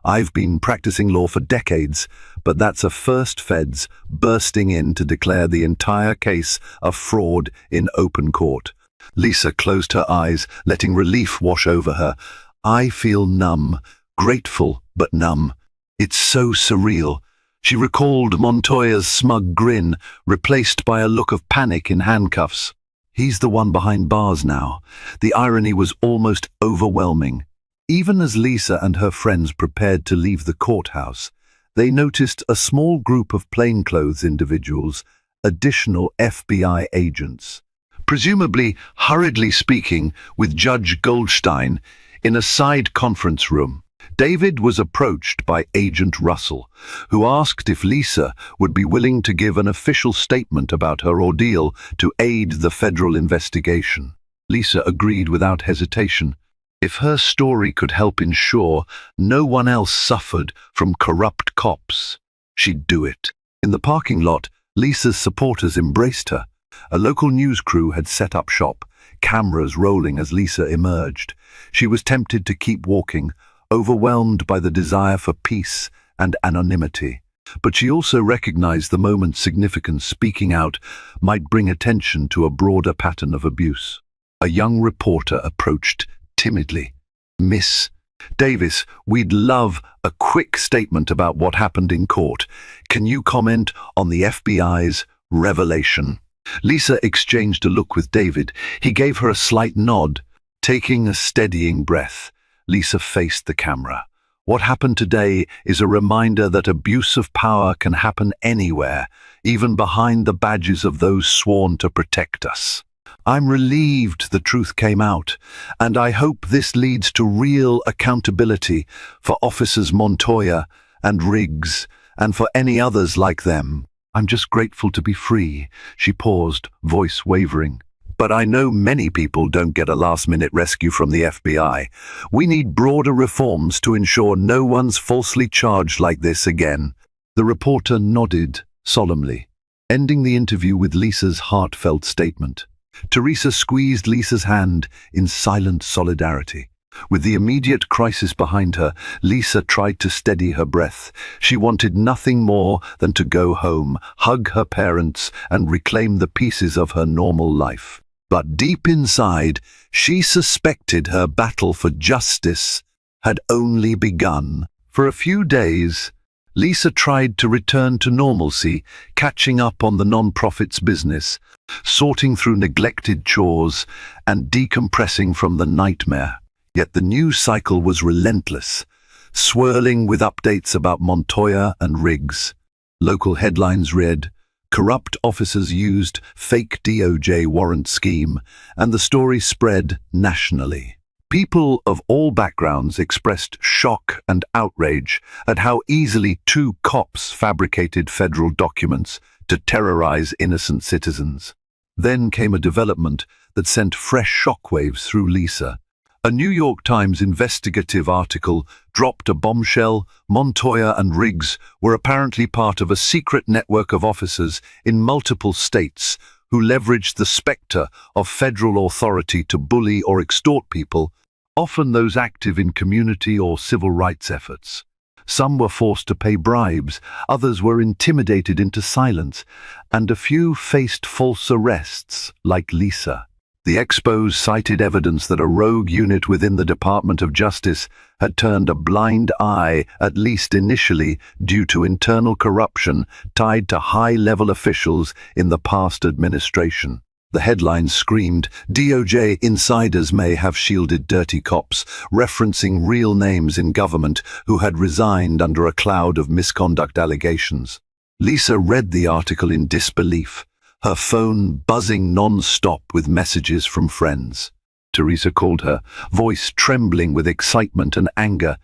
I've been practicing law for decades, but that's a first feds bursting in to declare the entire case a fraud in open court. Lisa closed her eyes, letting relief wash over her. I feel numb, grateful but numb. It's so surreal. She recalled Montoya's smug grin, replaced by a look of panic in handcuffs. He's the one behind bars now. The irony was almost overwhelming. Even as Lisa and her friends prepared to leave the courthouse, they noticed a small group of plainclothes individuals, additional FBI agents, presumably hurriedly speaking with Judge Goldstein in a side conference room. David was approached by Agent Russell, who asked if Lisa would be willing to give an official statement about her ordeal to aid the federal investigation. Lisa agreed without hesitation. If her story could help ensure no one else suffered from corrupt cops, she'd do it. In the parking lot, Lisa's supporters embraced her. A local news crew had set up shop, cameras rolling as Lisa emerged. She was tempted to keep walking, overwhelmed by the desire for peace and anonymity. But she also recognized the moment's significance. Speaking out might bring attention to a broader pattern of abuse. A young reporter approached timidly. Miss Davis, we'd love a quick statement about what happened in court. Can you comment on the FBI's revelation? Lisa exchanged a look with David. He gave her a slight nod. Taking a steadying breath, Lisa faced the camera. What happened today is a reminder that abuse of power can happen anywhere, even behind the badges of those sworn to protect us. I'm relieved the truth came out, and I hope this leads to real accountability for Officers Montoya and Riggs, and for any others like them. I'm just grateful to be free." She paused, voice wavering. "But I know many people don't get a last-minute rescue from the FBI. We need broader reforms to ensure no one's falsely charged like this again." The reporter nodded solemnly, ending the interview with Lisa's heartfelt statement. Teresa squeezed Lisa's hand in silent solidarity. With the immediate crisis behind her, Lisa tried to steady her breath. She wanted nothing more than to go home, hug her parents, and reclaim the pieces of her normal life. But deep inside, she suspected her battle for justice had only begun. For a few days, Lisa tried to return to normalcy, catching up on the non-profit's business, sorting through neglected chores, and decompressing from the nightmare. Yet the news cycle was relentless, swirling with updates about Montoya and Riggs. Local headlines read, "Corrupt officers used fake DOJ warrant scheme," and the story spread nationally. People of all backgrounds expressed shock and outrage at how easily two cops fabricated federal documents to terrorize innocent citizens. Then came a development that sent fresh shockwaves through Lisa. A New York Times investigative article dropped a bombshell. Montoya and Riggs were apparently part of a secret network of officers in multiple states who leveraged the specter of federal authority to bully or extort people, often those active in community or civil rights efforts. Some were forced to pay bribes, others were intimidated into silence, and a few faced false arrests, like Lisa. The expose cited evidence that a rogue unit within the Department of Justice had turned a blind eye, at least initially, due to internal corruption tied to high-level officials in the past administration. The headlines screamed, "DOJ insiders may have shielded dirty cops," referencing real names in government who had resigned under a cloud of misconduct allegations. Lisa read the article in disbelief, her phone buzzing non-stop with messages from friends. Teresa called her, voice trembling with excitement and anger.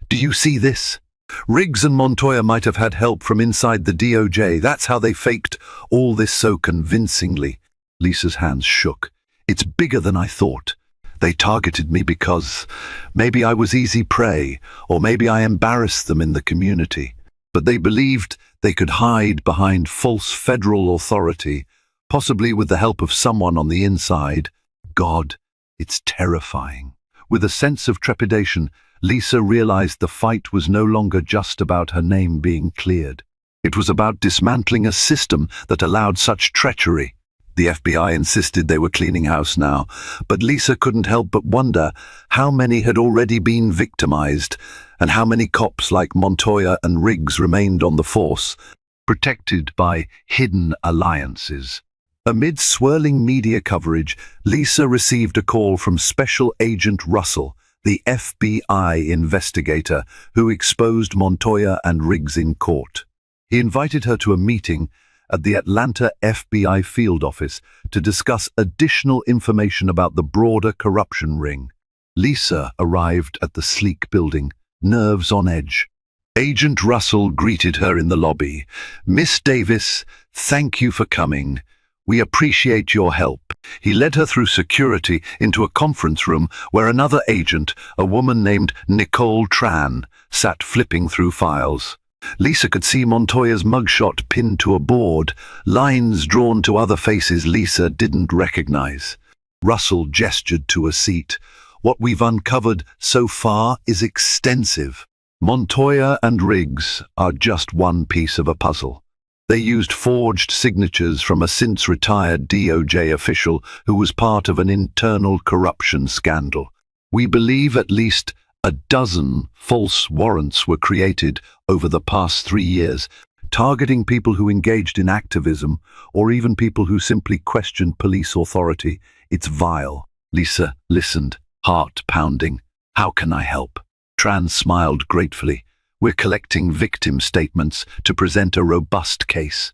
"Do you see this? Riggs and Montoya might have had help from inside the DOJ. That's how they faked all this so convincingly." Lisa's hands shook. "It's bigger than I thought. They targeted me because maybe I was easy prey, or maybe I embarrassed them in the community. But they believed they could hide behind false federal authority, possibly with the help of someone on the inside. God, it's terrifying." With a sense of trepidation, Lisa realized the fight was no longer just about her name being cleared. It was about dismantling a system that allowed such treachery. The FBI insisted they were cleaning house now, but Lisa couldn't help but wonder how many had already been victimized, and how many cops like Montoya and Riggs remained on the force, protected by hidden alliances. Amid swirling media coverage, Lisa received a call from Special Agent Russell, the FBI investigator who exposed Montoya and Riggs in court. He invited her to a meeting at the Atlanta FBI field office to discuss additional information about the broader corruption ring. Lisa arrived at the sleek building, nerves on edge. Agent Russell greeted her in the lobby. "Miss Davis, thank you for coming. We appreciate your help." He led her through security into a conference room where another agent, a woman named Nicole Tran, sat flipping through files. Lisa could see Montoya's mugshot pinned to a board, lines drawn to other faces Lisa didn't recognize. Russell gestured to a seat. "What we've uncovered so far is extensive. Montoya and Riggs are just one piece of a puzzle. They used forged signatures from a since-retired DOJ official who was part of an internal corruption scandal. We believe at least a dozen false warrants were created over the past 3 years, targeting people who engaged in activism or even people who simply questioned police authority. It's vile." Lisa listened, heart pounding. "How can I help?" Tran smiled gratefully. "We're collecting victim statements to present a robust case.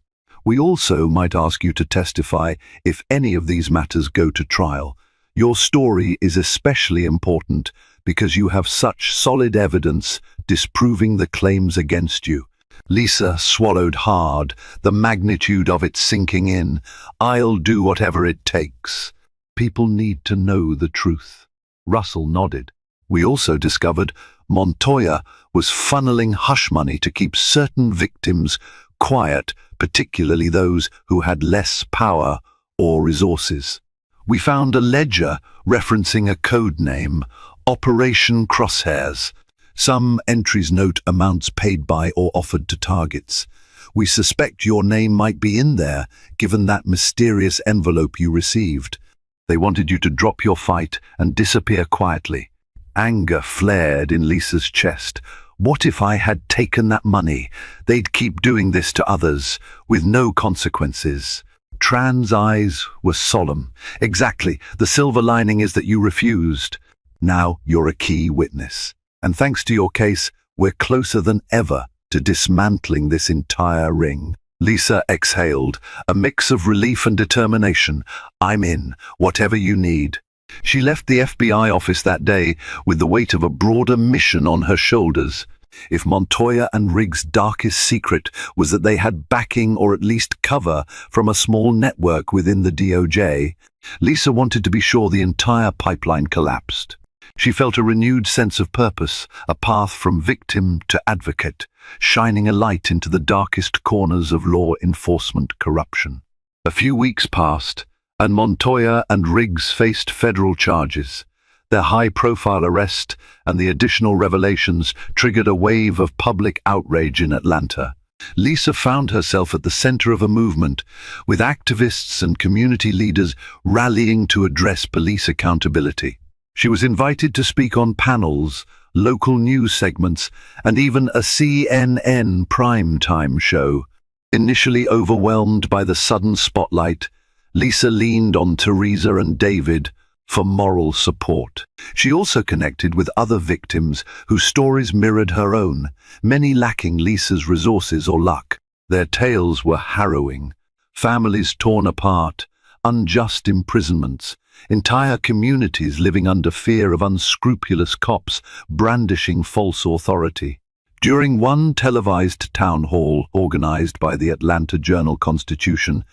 We also might ask you to testify if any of these matters go to trial. Your story is especially important because you have such solid evidence disproving the claims against you. Lisa swallowed hard, the magnitude of it sinking in. I'll do whatever it takes. People need to know the truth. Russell nodded. We also discovered Montoya was funneling hush money to keep certain victims quiet, particularly those who had less power or resources. We found a ledger referencing a code name, Operation Crosshairs. Some entries note amounts paid by or offered to targets. We suspect your name might be in there, given that mysterious envelope you received. They wanted you to drop your fight and disappear quietly. Anger flared in Lisa's chest. What if I had taken that money? They'd keep doing this to others, with no consequences. Tran's eyes were solemn. Exactly. The silver lining is that you refused. Now you're a key witness. And thanks to your case, we're closer than ever to dismantling this entire ring. Lisa exhaled, a mix of relief and determination. I'm in, whatever you need. She left the FBI office that day with the weight of a broader mission on her shoulders. If Montoya and Riggs' darkest secret was that they had backing or at least cover from a small network within the DOJ, Lisa wanted to be sure the entire pipeline collapsed. She felt a renewed sense of purpose, a path from victim to advocate, shining a light into the darkest corners of law enforcement corruption. A few weeks passed, and Montoya and Riggs faced federal charges. Their high-profile arrest and the additional revelations triggered a wave of public outrage in Atlanta. Lisa found herself at the center of a movement, with activists and community leaders rallying to address police accountability. She was invited to speak on panels, local news segments, and even a CNN primetime show. Initially overwhelmed by the sudden spotlight, Lisa leaned on Teresa and David for moral support. She also connected with other victims whose stories mirrored her own, many lacking Lisa's resources or luck. Their tales were harrowing. Families torn apart, unjust imprisonments, entire communities living under fear of unscrupulous cops brandishing false authority. During one televised town hall organized by the Atlanta Journal-Constitution,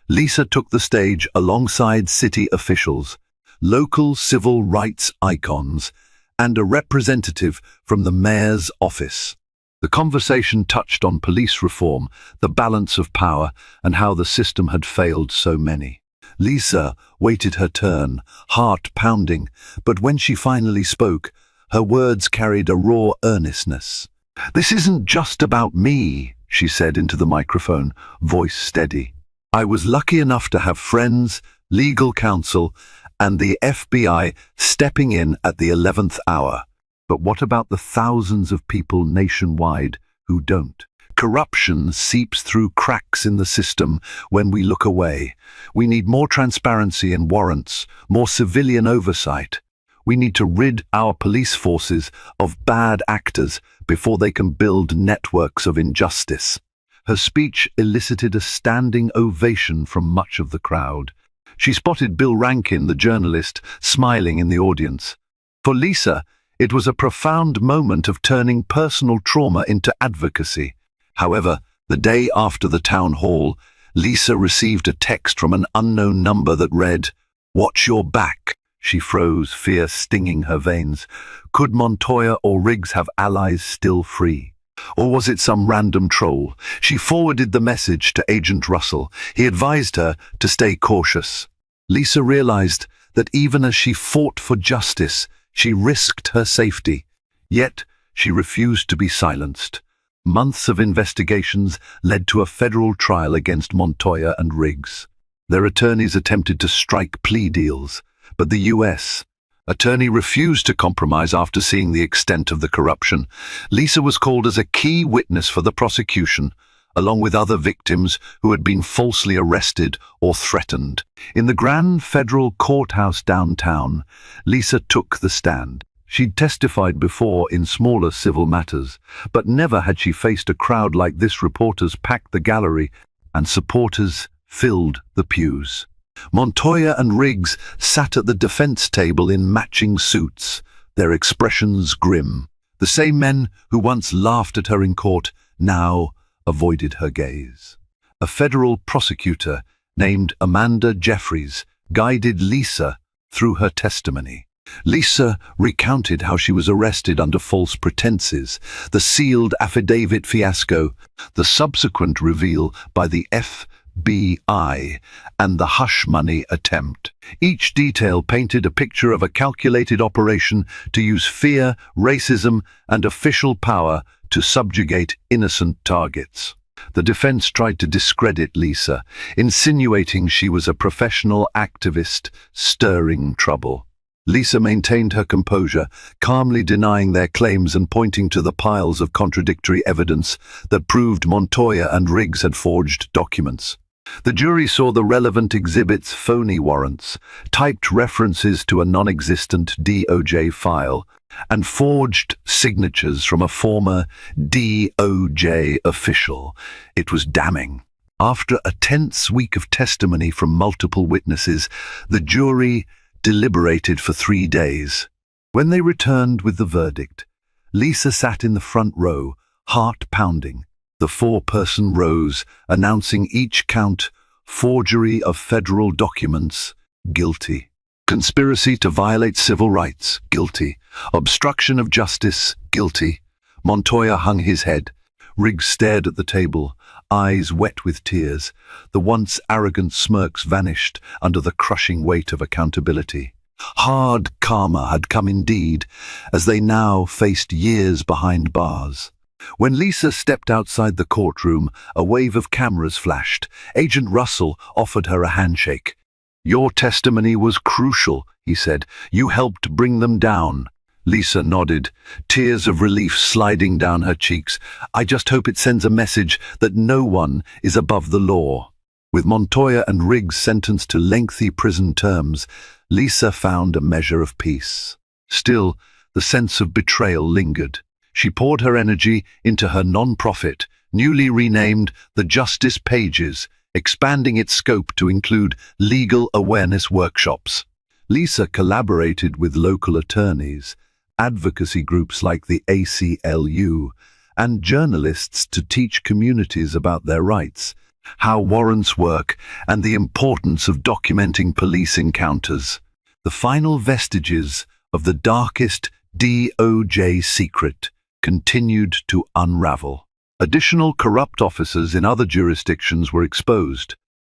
Lisa took the stage alongside city officials, local civil rights icons, and a representative from the mayor's office. The conversation touched on police reform, the balance of power, and how the system had failed so many. Lisa waited her turn, heart pounding, but when she finally spoke, her words carried a raw earnestness. "This isn't just about me," she said into the microphone, voice steady. "I was lucky enough to have friends, legal counsel, and the FBI stepping in at the 11th hour. But what about the thousands of people nationwide who don't? Corruption seeps through cracks in the system when we look away. We need more transparency and warrants, more civilian oversight. We need to rid our police forces of bad actors before they can build networks of injustice." Her speech elicited a standing ovation from much of the crowd. She spotted Bill Rankin, the journalist, smiling in the audience. For Lisa, it was a profound moment of turning personal trauma into advocacy. However, the day after the town hall, Lisa received a text from an unknown number that read, "Watch your back." She froze, fear stinging her veins. Could Montoya or Riggs have allies still free? Or was it some random troll? She forwarded the message to Agent Russell. He advised her to stay cautious. Lisa realized that even as she fought for justice, she risked her safety. Yet, she refused to be silenced. Months of investigations led to a federal trial against Montoya and Riggs. Their attorneys attempted to strike plea deals, but the U.S. attorney refused to compromise after seeing the extent of the corruption. Lisa was called as a key witness for the prosecution, along with other victims who had been falsely arrested or threatened. In the grand federal courthouse downtown, Lisa took the stand. She'd testified before in smaller civil matters, but never had she faced a crowd like this. Reporters packed the gallery, and supporters filled the pews. Montoya and Riggs sat at the defense table in matching suits, their expressions grim. The same men who once laughed at her in court now avoided her gaze. A federal prosecutor named Amanda Jeffries guided Lisa through her testimony. Lisa recounted how she was arrested under false pretenses, the sealed affidavit fiasco, the subsequent reveal by the FBI, and the hush money attempt. Each detail painted a picture of a calculated operation to use fear, racism, and official power to subjugate innocent targets. The defense tried to discredit Lisa, insinuating she was a professional activist stirring trouble. Lisa maintained her composure, calmly denying their claims and pointing to the piles of contradictory evidence that proved Montoya and Riggs had forged documents. The jury saw the relevant exhibits, phony warrants, typed references to a non-existent DOJ file, and forged signatures from a former DOJ official. It was damning. After a tense week of testimony from multiple witnesses, the jury deliberated for 3 days. When they returned with the verdict, Lisa sat in the front row, heart pounding. The 4-person rows announcing each count: forgery of federal documents, guilty; conspiracy to violate civil rights, guilty; obstruction of justice, guilty. Montoya hung his head. Riggs stared at the table, eyes wet with tears. The once arrogant smirks vanished under the crushing weight of accountability. Hard karma had come indeed, as they now faced years behind bars. When Lisa stepped outside the courtroom, a wave of cameras flashed. Agent Russell offered her a handshake. "Your testimony was crucial," he said. "You helped bring them down." Lisa nodded, tears of relief sliding down her cheeks. "I just hope it sends a message that no one is above the law." With Montoya and Riggs sentenced to lengthy prison terms, Lisa found a measure of peace. Still, the sense of betrayal lingered. She poured her energy into her non-profit, newly renamed the Justice Pages, expanding its scope to include legal awareness workshops. Lisa collaborated with local attorneys, advocacy groups like the ACLU, and journalists to teach communities about their rights, how warrants work, and the importance of documenting police encounters. The final vestiges of the darkest DOJ secret continued to unravel. Additional corrupt officers in other jurisdictions were exposed,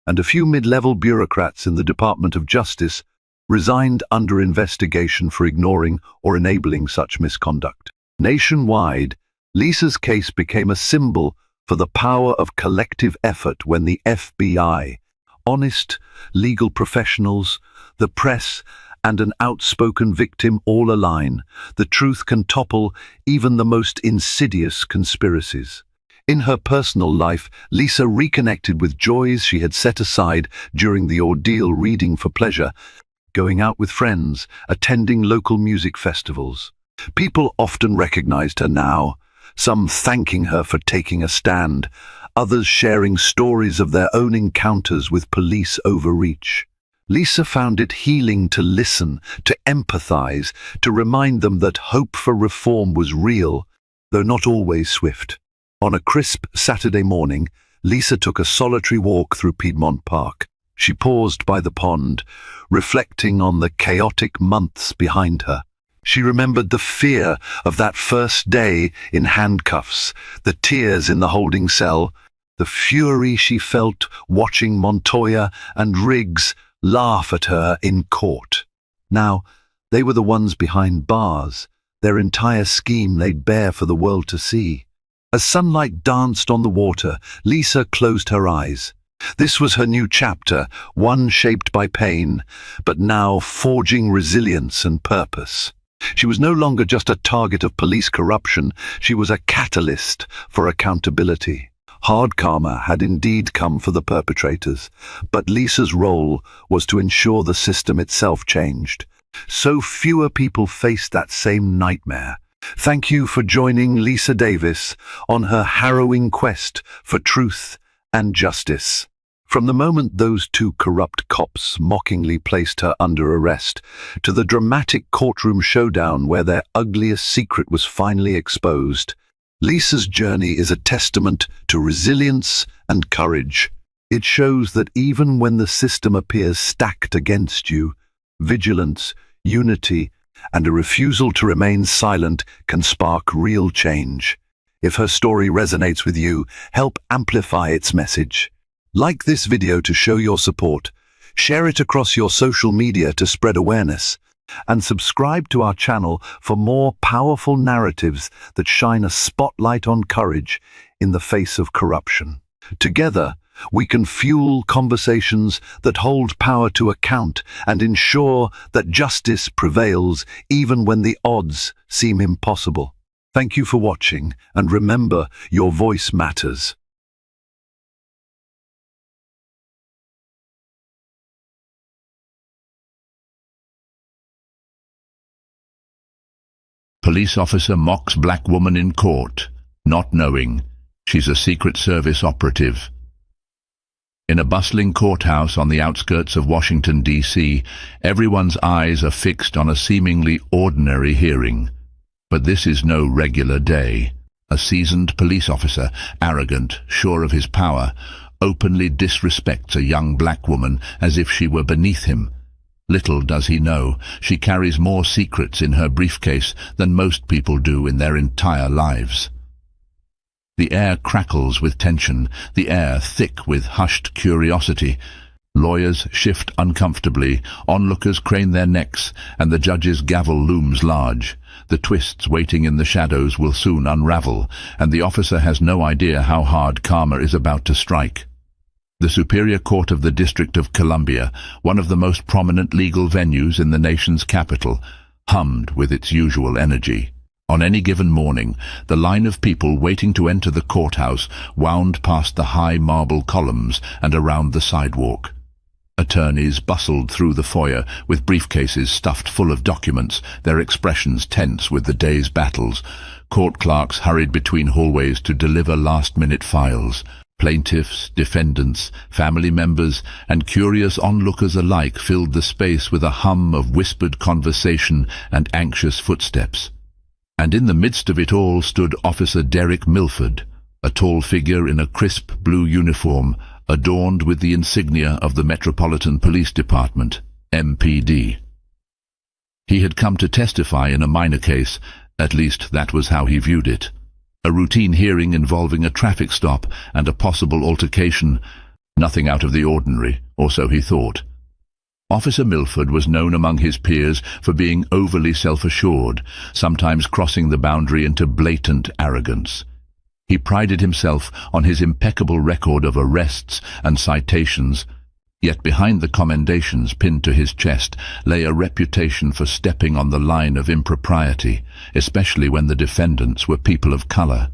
and a few mid-level bureaucrats in the Department of Justice resigned under investigation for ignoring or enabling such misconduct. Nationwide, Lisa's case became a symbol for the power of collective effort when the FBI, honest legal professionals, the press, and an outspoken victim all align. The truth can topple even the most insidious conspiracies. In her personal life, Lisa reconnected with joys she had set aside during the ordeal, reading for pleasure, going out with friends, attending local music festivals. People often recognized her now, some thanking her for taking a stand, others sharing stories of their own encounters with police overreach. Lisa found it healing to listen, to empathize, to remind them that hope for reform was real, though not always swift. On a crisp Saturday morning, Lisa took a solitary walk through Piedmont Park. She paused by the pond, reflecting on the chaotic months behind her. She remembered the fear of that first day in handcuffs, the tears in the holding cell, the fury she felt watching Montoya and Riggs laugh at her in court. Now, they were the ones behind bars, their entire scheme laid bare for the world to see. As sunlight danced on the water, Lisa closed her eyes. This was her new chapter, one shaped by pain, but now forging resilience and purpose. She was no longer just a target of police corruption, she was a catalyst for accountability. Hard karma had indeed come for the perpetrators, but Lisa's role was to ensure the system itself changed, so fewer people faced that same nightmare. Thank you for joining Lisa Davis on her harrowing quest for truth and justice. From the moment those two corrupt cops mockingly placed her under arrest, to the dramatic courtroom showdown where their ugliest secret was finally exposed, Lisa's journey is a testament to resilience and courage. It shows that even when the system appears stacked against you, vigilance, unity, and a refusal to remain silent can spark real change. If her story resonates with you, help amplify its message. Like this video to show your support, share it across your social media to spread awareness, and subscribe to our channel for more powerful narratives that shine a spotlight on courage in the face of corruption. Together, we can fuel conversations that hold power to account and ensure that justice prevails even when the odds seem impossible. Thank you for watching, and remember, your voice matters. Police officer mocks black woman in court, not knowing she's a Secret Service operative. In a bustling courthouse on the outskirts of Washington, D.C., everyone's eyes are fixed on a seemingly ordinary hearing. But this is no regular day. A seasoned police officer, arrogant, sure of his power, openly disrespects a young black woman as if she were beneath him. Little does he know, she carries more secrets in her briefcase than most people do in their entire lives. The air crackles with tension, the air thick with hushed curiosity. Lawyers shift uncomfortably, onlookers crane their necks, and the judge's gavel looms large. The twists waiting in the shadows will soon unravel, and the officer has no idea how hard karma is about to strike. The Superior Court of the District of Columbia, one of the most prominent legal venues in the nation's capital, hummed with its usual energy. On any given morning, the line of people waiting to enter the courthouse wound past the high marble columns and around the sidewalk. Attorneys bustled through the foyer with briefcases stuffed full of documents, their expressions tense with the day's battles. Court clerks hurried between hallways to deliver last-minute files. Plaintiffs, defendants, family members, and curious onlookers alike filled the space with a hum of whispered conversation and anxious footsteps. And in the midst of it all stood Officer Derek Milford, a tall figure in a crisp blue uniform, adorned with the insignia of the Metropolitan Police Department, MPD. He had come to testify in a minor case, at least that was how he viewed it. A routine hearing involving a traffic stop and a possible altercation, nothing out of the ordinary, or so he thought. Officer Milford was known among his peers for being overly self-assured, sometimes crossing the boundary into blatant arrogance. He prided himself on his impeccable record of arrests and citations, yet behind the commendations pinned to his chest lay a reputation for stepping on the line of impropriety, especially when the defendants were people of color.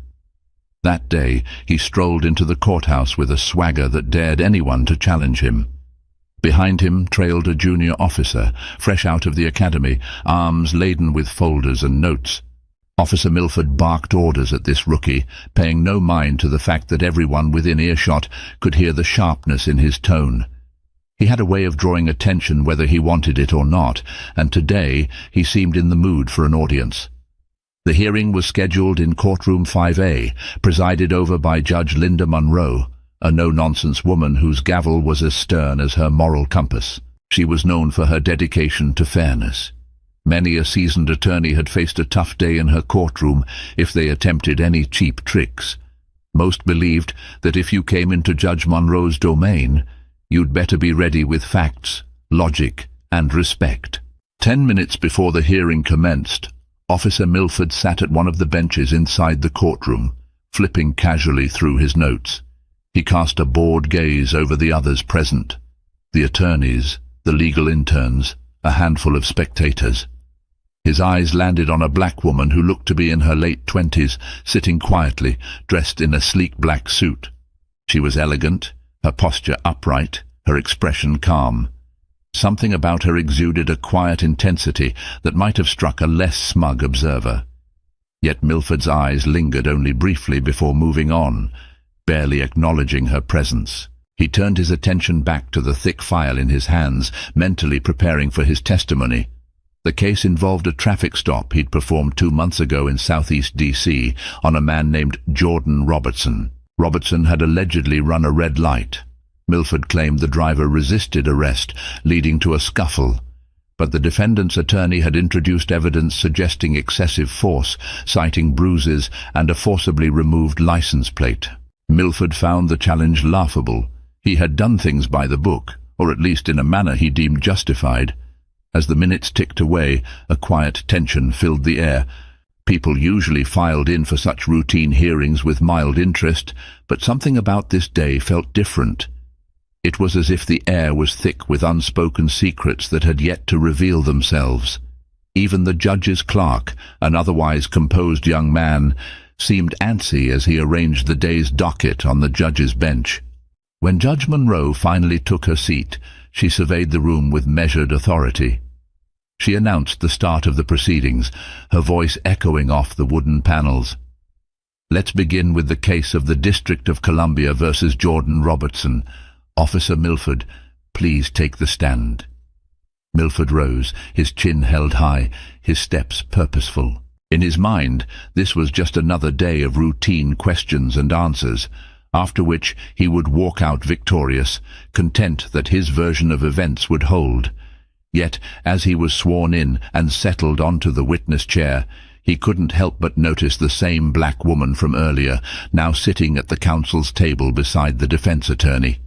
That day he strolled into the courthouse with a swagger that dared anyone to challenge him. Behind him trailed a junior officer, fresh out of the academy, arms laden with folders and notes. Officer Milford barked orders at this rookie, paying no mind to the fact that everyone within earshot could hear the sharpness in his tone. He had a way of drawing attention whether he wanted it or not, and today he seemed in the mood for an audience. The hearing was scheduled in Courtroom 5A, presided over by Judge Linda Monroe, a no-nonsense woman whose gavel was as stern as her moral compass. She was known for her dedication to fairness. Many a seasoned attorney had faced a tough day in her courtroom if they attempted any cheap tricks. Most believed that if you came into Judge Monroe's domain, you'd better be ready with facts, logic, and respect. 10 minutes before the hearing commenced, Officer Milford sat at one of the benches inside the courtroom, flipping casually through his notes. He cast a bored gaze over the others present, the attorneys, the legal interns, a handful of spectators. His eyes landed on a black woman who looked to be in her late 20s, sitting quietly, dressed in a sleek black suit. She was elegant, her posture upright, her expression calm. Something about her exuded a quiet intensity that might have struck a less smug observer. Yet Milford's eyes lingered only briefly before moving on. barely acknowledging her presence. He turned his attention back to the thick file in his hands, mentally preparing for his testimony. The case involved a traffic stop he'd performed 2 months ago in southeast D.C. on a man named Jordan Robertson. Robertson had allegedly run a red light. Milford claimed the driver resisted arrest, leading to a scuffle. But the defendant's attorney had introduced evidence suggesting excessive force, citing bruises and a forcibly removed license plate. Milford found the challenge laughable. He had done things by the book, or at least in a manner he deemed justified. As the minutes ticked away, a quiet tension filled the air. People usually filed in for such routine hearings with mild interest, but something about this day felt different. It was as if the air was thick with unspoken secrets that had yet to reveal themselves. Even the judge's clerk, an otherwise composed young man, seemed antsy as he arranged the day's docket on the judge's bench. When Judge Monroe finally took her seat, she surveyed the room with measured authority. She announced the start of the proceedings, her voice echoing off the wooden panels. "Let's begin with the case of the District of Columbia versus Jordan Robertson. Officer Milford, please take the stand." Milford rose, his chin held high, his steps purposeful. In his mind, this was just another day of routine questions and answers, after which he would walk out victorious, content that his version of events would hold. Yet, as he was sworn in and settled onto the witness chair, he couldn't help but notice the same black woman from earlier, now sitting at the counsel's table beside the defense attorney.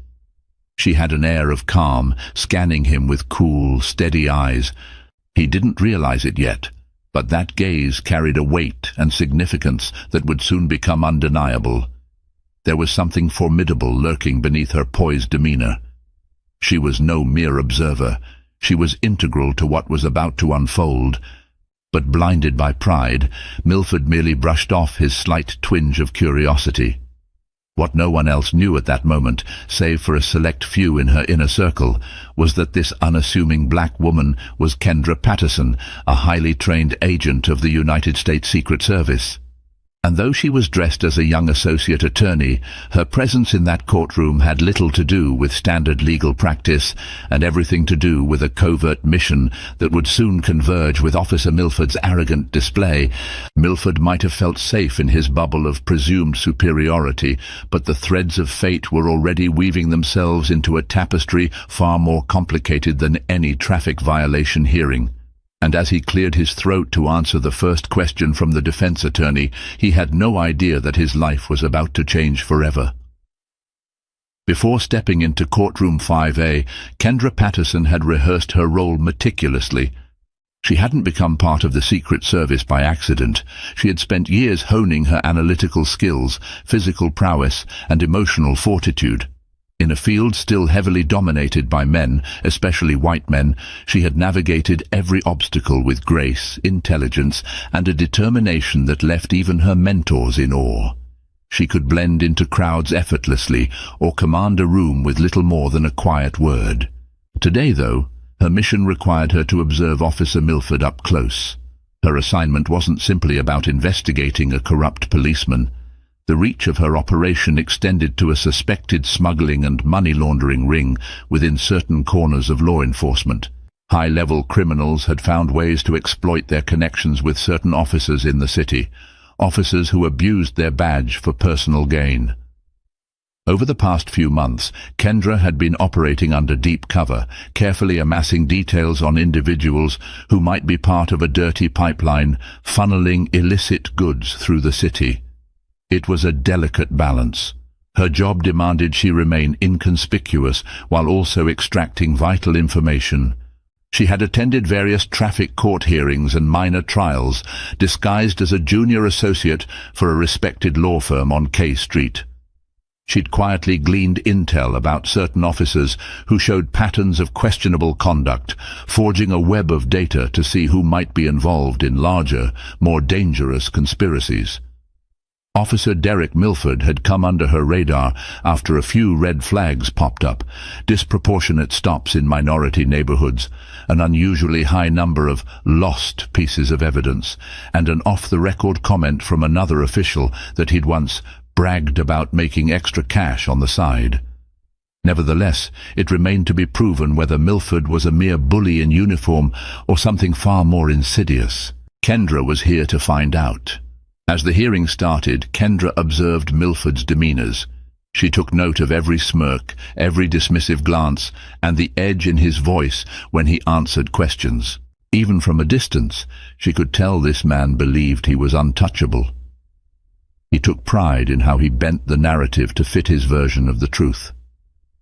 She had an air of calm, scanning him with cool, steady eyes. He didn't realize it yet, but that gaze carried a weight and significance that would soon become undeniable. There was something formidable lurking beneath her poised demeanor. She was no mere observer. She was integral to what was about to unfold. But blinded by pride, Milford merely brushed off his slight twinge of curiosity. What no one else knew at that moment, save for a select few in her inner circle, was that this unassuming black woman was Kendra Patterson, a highly trained agent of the United States Secret Service. And though she was dressed as a young associate attorney, her presence in that courtroom had little to do with standard legal practice and everything to do with a covert mission that would soon converge with Officer Milford's arrogant display. Milford might have felt safe in his bubble of presumed superiority, but the threads of fate were already weaving themselves into a tapestry far more complicated than any traffic violation hearing. And as he cleared his throat to answer the first question from the defense attorney, he had no idea that his life was about to change forever. Before stepping into courtroom 5A, Kendra Patterson had rehearsed her role meticulously. She hadn't become part of the Secret Service by accident. She had spent years honing her analytical skills, physical prowess, and emotional fortitude. In a field still heavily dominated by men, especially white men, she had navigated every obstacle with grace, intelligence, and a determination that left even her mentors in awe. She could blend into crowds effortlessly or command a room with little more than a quiet word. Today, though, her mission required her to observe Officer Milford up close. Her assignment wasn't simply about investigating a corrupt policeman. The reach of her operation extended to a suspected smuggling and money laundering ring within certain corners of law enforcement. High-level criminals had found ways to exploit their connections with certain officers in the city, officers who abused their badge for personal gain. Over the past few months, Kendra had been operating under deep cover, carefully amassing details on individuals who might be part of a dirty pipeline funneling illicit goods through the city. It was a delicate balance. Her job demanded she remain inconspicuous while also extracting vital information. She had attended various traffic court hearings and minor trials, disguised as a junior associate for a respected law firm on K Street. She'd quietly gleaned intel about certain officers who showed patterns of questionable conduct, forging a web of data to see who might be involved in larger, more dangerous conspiracies. Officer Derek Milford had come under her radar after a few red flags popped up, disproportionate stops in minority neighborhoods, an unusually high number of lost pieces of evidence, and an off-the-record comment from another official that he'd once bragged about making extra cash on the side. Nevertheless, it remained to be proven whether Milford was a mere bully in uniform or something far more insidious. Kendra was here to find out. As the hearing started, Kendra observed Milford's demeanours. She took note of every smirk, every dismissive glance, and the edge in his voice when he answered questions. Even from a distance, she could tell this man believed he was untouchable. He took pride in how he bent the narrative to fit his version of the truth.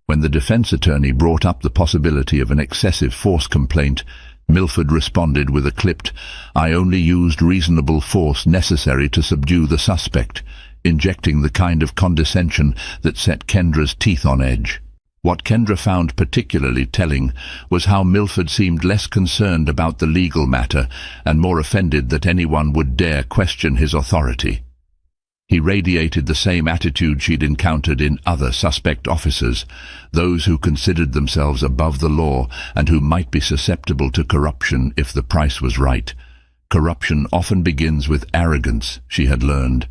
When the defense attorney brought up the possibility of an excessive force complaint, Milford responded with a clipped, "I only used reasonable force necessary to subdue the suspect," injecting the kind of condescension that set Kendra's teeth on edge. What Kendra found particularly telling was how Milford seemed less concerned about the legal matter and more offended that anyone would dare question his authority. He radiated the same attitude she'd encountered in other suspect officers, those who considered themselves above the law and who might be susceptible to corruption if the price was right. Corruption often begins with arrogance, she had learned.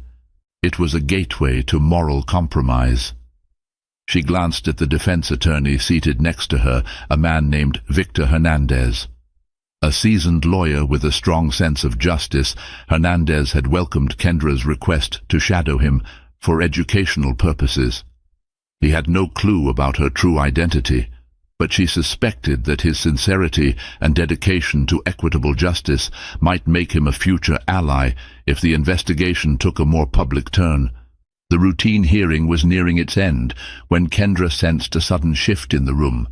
It was a gateway to moral compromise. She glanced at the defense attorney seated next to her, a man named Victor Hernandez. A seasoned lawyer with a strong sense of justice, Hernandez had welcomed Kendra's request to shadow him for educational purposes. He had no clue about her true identity, but she suspected that his sincerity and dedication to equitable justice might make him a future ally if the investigation took a more public turn. The routine hearing was nearing its end when Kendra sensed a sudden shift in the room.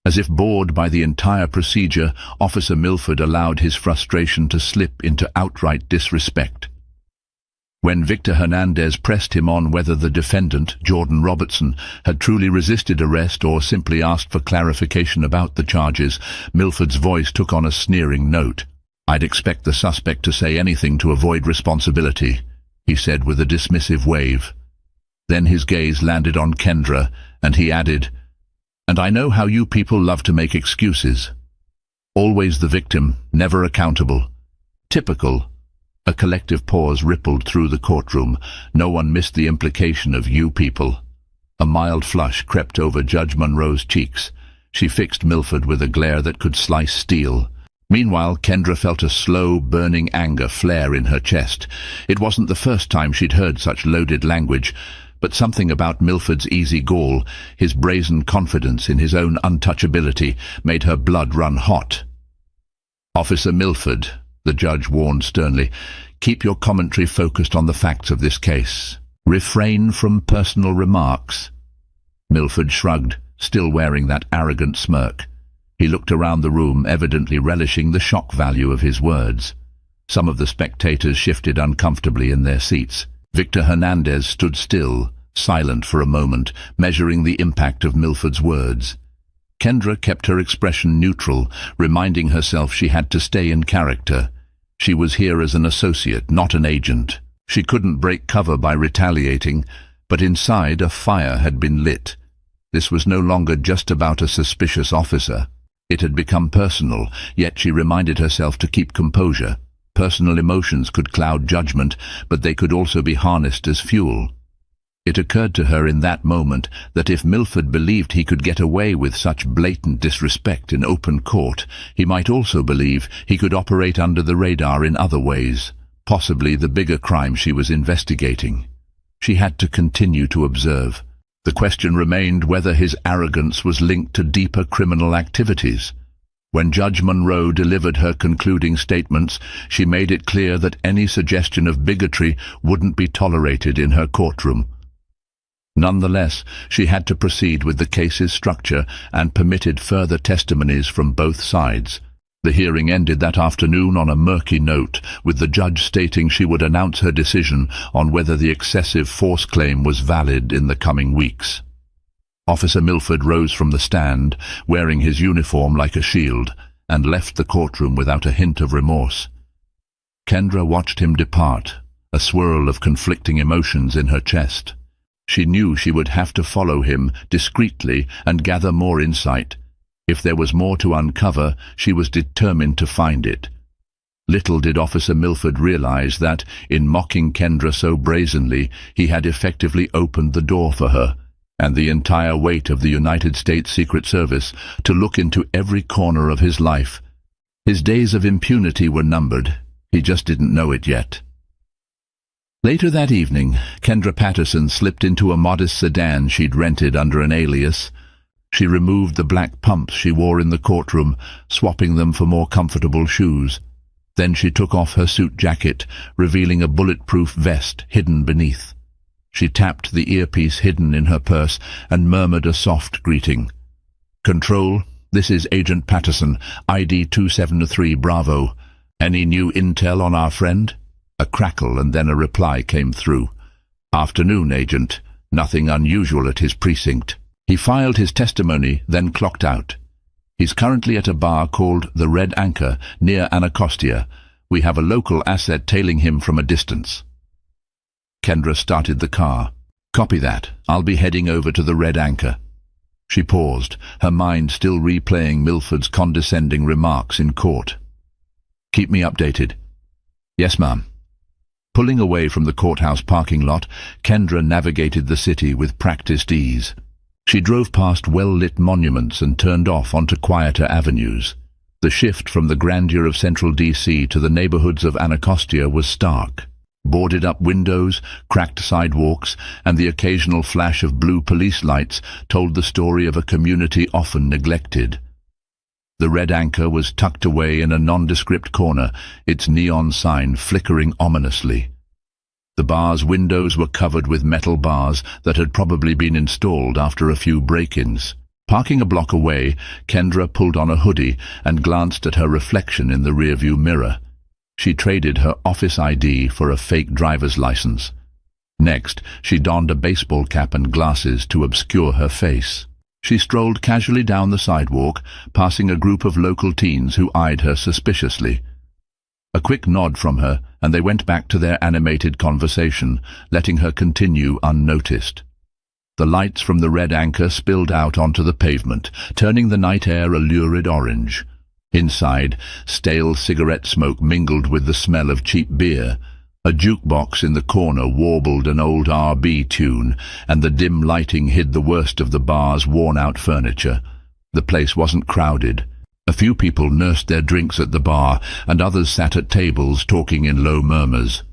As if bored by the entire procedure, Officer Milford allowed his frustration to slip into outright disrespect. When Victor Hernandez pressed him on whether the defendant, Jordan Robertson, had truly resisted arrest or simply asked for clarification about the charges, Milford's voice took on a sneering note. "I'd expect the suspect to say anything to avoid responsibility," he said with a dismissive wave. Then his gaze landed on Kendra, and he added, "And I know how you people love to make excuses. Always the victim, never accountable. Typical." A collective pause rippled through the courtroom. No one missed the implication of "you people." A mild flush crept over Judge Monroe's cheeks. She fixed Milford with a glare that could slice steel. Meanwhile, Kendra felt a slow, burning anger flare in her chest. It wasn't the first time she'd heard such loaded language, but something about Milford's easy gall, his brazen confidence in his own untouchability, made her blood run hot. "Officer Milford," the judge warned sternly, "keep your commentary focused on the facts of this case. Refrain from personal remarks." Milford shrugged, still wearing that arrogant smirk. He looked around the room, evidently relishing the shock value of his words. Some of the spectators shifted uncomfortably in their seats. Victor Hernandez stood still, silent for a moment, measuring the impact of Milford's words. Kendra kept her expression neutral, reminding herself she had to stay in character. She was here as an associate, not an agent. She couldn't break cover by retaliating, but inside a fire had been lit. This was no longer just about a suspicious officer. It had become personal, yet she reminded herself to keep composure. Personal emotions could cloud judgment, but they could also be harnessed as fuel. It occurred to her in that moment that if Milford believed he could get away with such blatant disrespect in open court, he might also believe he could operate under the radar in other ways, possibly the bigger crime she was investigating. She had to continue to observe. The question remained whether his arrogance was linked to deeper criminal activities. When Judge Monroe delivered her concluding statements, she made it clear that any suggestion of bigotry wouldn't be tolerated in her courtroom. Nonetheless, she had to proceed with the case's structure and permitted further testimonies from both sides. The hearing ended that afternoon on a murky note, with the judge stating she would announce her decision on whether the excessive force claim was valid in the coming weeks. Officer Milford rose from the stand, wearing his uniform like a shield, and left the courtroom without a hint of remorse. Kendra watched him depart, a swirl of conflicting emotions in her chest. She knew she would have to follow him discreetly and gather more insight. If there was more to uncover, she was determined to find it. Little did Officer Milford realize that, in mocking Kendra so brazenly, he had effectively opened the door for her, and the entire weight of the United States Secret Service, to look into every corner of his life. His days of impunity were numbered. He just didn't know it yet. Later that evening, Kendra Patterson slipped into a modest sedan she'd rented under an alias. She removed the black pumps she wore in the courtroom, swapping them for more comfortable shoes. Then she took off her suit jacket, revealing a bulletproof vest hidden beneath. She tapped the earpiece hidden in her purse and murmured a soft greeting. "Control, this is Agent Patterson, ID 273 Bravo. Any new intel on our friend?" A crackle and then a reply came through. "Afternoon, Agent. Nothing unusual at his precinct." He filed his testimony, then clocked out. "He's currently at a bar called the Red Anchor, near Anacostia. We have a local asset tailing him from a distance." Kendra started the car. "Copy that. I'll be heading over to the Red Anchor." She paused, her mind still replaying Milford's condescending remarks in court. "Keep me updated." "Yes, ma'am." Pulling away from the courthouse parking lot, Kendra navigated the city with practiced ease. She drove past well-lit monuments and turned off onto quieter avenues. The shift from the grandeur of central D.C. to the neighborhoods of Anacostia was stark. Boarded-up windows, cracked sidewalks, and the occasional flash of blue police lights told the story of a community often neglected. The Red Anchor was tucked away in a nondescript corner, its neon sign flickering ominously. The bar's windows were covered with metal bars that had probably been installed after a few break-ins. Parking a block away, Kendra pulled on a hoodie and glanced at her reflection in the rearview mirror. She traded her office ID for a fake driver's license. Next, she donned a baseball cap and glasses to obscure her face. She strolled casually down the sidewalk, passing a group of local teens who eyed her suspiciously. A quick nod from her, and they went back to their animated conversation, letting her continue unnoticed. The lights from the Red Anchor spilled out onto the pavement, turning the night air a lurid orange. Inside, stale cigarette smoke mingled with the smell of cheap beer. A jukebox in the corner warbled an old R&B tune, and the dim lighting hid the worst of the bar's worn-out furniture. The place wasn't crowded. A few people nursed their drinks at the bar, and others sat at tables talking in low murmurs.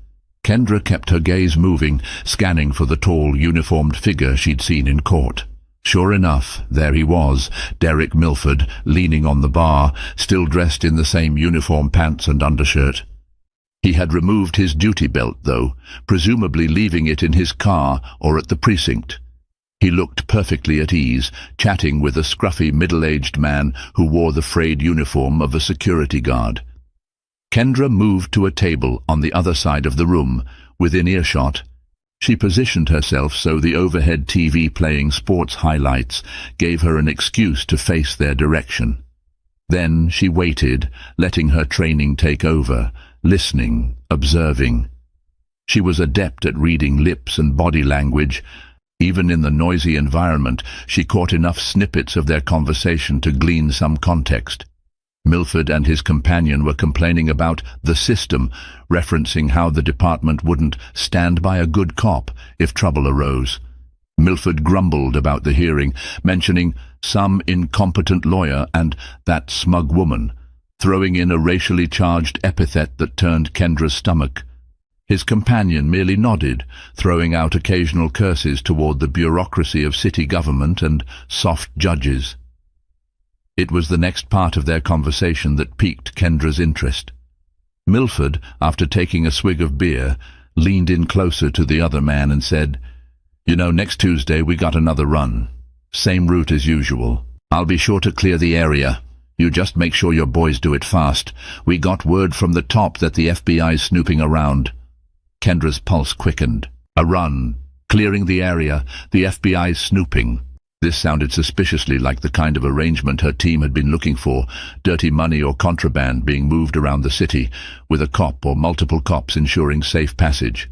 Kendra kept her gaze moving, scanning for the tall, uniformed figure she'd seen in court. Sure enough, there he was, Derek Milford, leaning on the bar, still dressed in the same uniform pants and undershirt. He had removed his duty belt, though, presumably leaving it in his car or at the precinct. He looked perfectly at ease, chatting with a scruffy middle-aged man who wore the frayed uniform of a security guard. Kendra moved to a table on the other side of the room, within earshot. She positioned herself so the overhead TV playing sports highlights gave her an excuse to face their direction. Then she waited, letting her training take over, listening, observing. She was adept at reading lips and body language. Even in the noisy environment, she caught enough snippets of their conversation to glean some context. Milford and his companion were complaining about the system, referencing how the department wouldn't stand by a good cop if trouble arose. Milford grumbled about the hearing, mentioning some incompetent lawyer and that smug woman, throwing in a racially charged epithet that turned Kendra's stomach. His companion merely nodded, throwing out occasional curses toward the bureaucracy of city government and soft judges. It was the next part of their conversation that piqued Kendra's interest. Milford, after taking a swig of beer, leaned in closer to the other man and said, "You know, next Tuesday we got another run. Same route as usual. I'll be sure to clear the area. You just make sure your boys do it fast. We got word from the top that the FBI's snooping around." Kendra's pulse quickened. A run, clearing the area, the FBI's snooping. This sounded suspiciously like the kind of arrangement her team had been looking for, dirty money or contraband being moved around the city, with a cop or multiple cops ensuring safe passage.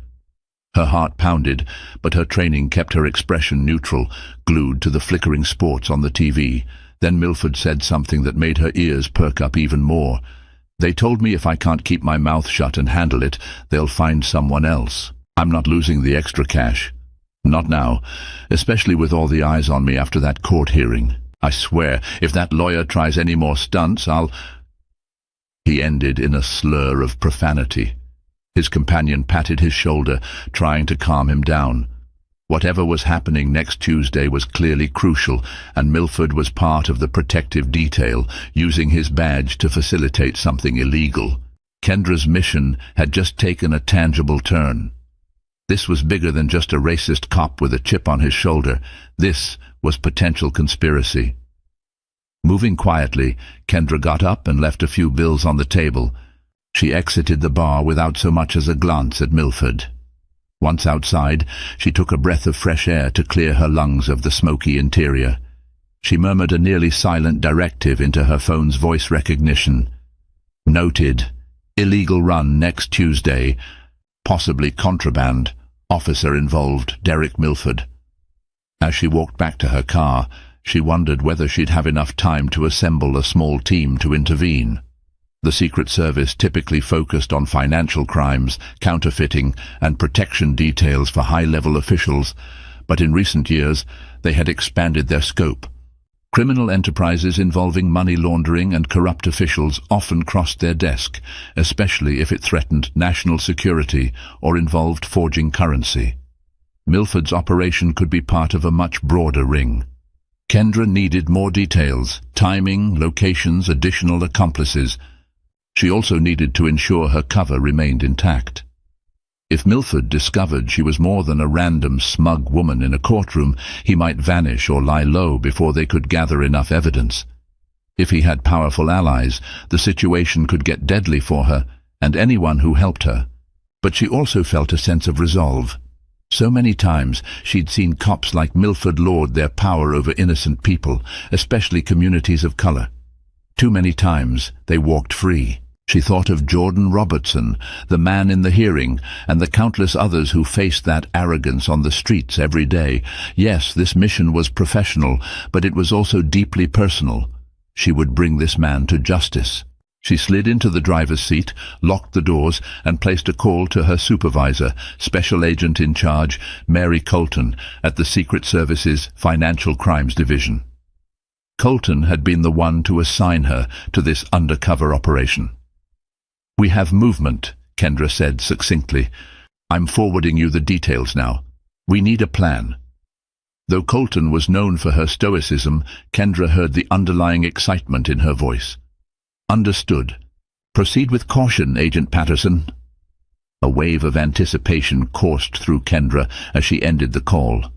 Her heart pounded, but her training kept her expression neutral, glued to the flickering sports on the TV. Then Milford said something that made her ears perk up even more. They told me if I can't keep my mouth shut and handle it, they'll find someone else. I'm not losing the extra cash. Not now, especially with all the eyes on me after that court hearing. I swear, if that lawyer tries any more stunts, I'll—" He ended in a slur of profanity. His companion patted his shoulder, trying to calm him down. Whatever was happening next Tuesday was clearly crucial, and Milford was part of the protective detail, using his badge to facilitate something illegal. Kendra's mission had just taken a tangible turn. This was bigger than just a racist cop with a chip on his shoulder. This was potential conspiracy. Moving quietly, Kendra got up and left a few bills on the table. She exited the bar without so much as a glance at Milford. Once outside, she took a breath of fresh air to clear her lungs of the smoky interior. She murmured a nearly silent directive into her phone's voice recognition. Noted. Illegal run next Tuesday. Possibly contraband. Officer involved, Derek Milford. As she walked back to her car, she wondered whether she'd have enough time to assemble a small team to intervene. The Secret Service typically focused on financial crimes, counterfeiting, and protection details for high-level officials, but in recent years they had expanded their scope. Criminal enterprises involving money laundering and corrupt officials often crossed their desk, especially if it threatened national security or involved forging currency. Milford's operation could be part of a much broader ring. Kendra needed more details: timing, locations, additional accomplices. She also needed to ensure her cover remained intact. If Milford discovered she was more than a random smug woman in a courtroom, he might vanish or lie low before they could gather enough evidence. If he had powerful allies, the situation could get deadly for her and anyone who helped her. But she also felt a sense of resolve. So many times she'd seen cops like Milford lord their power over innocent people, especially communities of color. Too many times they walked free. She thought of Jordan Robertson, the man in the hearing, and the countless others who faced that arrogance on the streets every day. Yes, this mission was professional, but it was also deeply personal. She would bring this man to justice. She slid into the driver's seat, locked the doors, and placed a call to her supervisor, Special Agent in Charge, Mary Colton, at the Secret Service's Financial Crimes Division. Colton had been the one to assign her to this undercover operation. "We have movement," Kendra said succinctly. "I'm forwarding you the details now. We need a plan." Though Colton was known for her stoicism, Kendra heard the underlying excitement in her voice. "Understood. Proceed with caution, Agent Patterson." A wave of anticipation coursed through Kendra as she ended the call.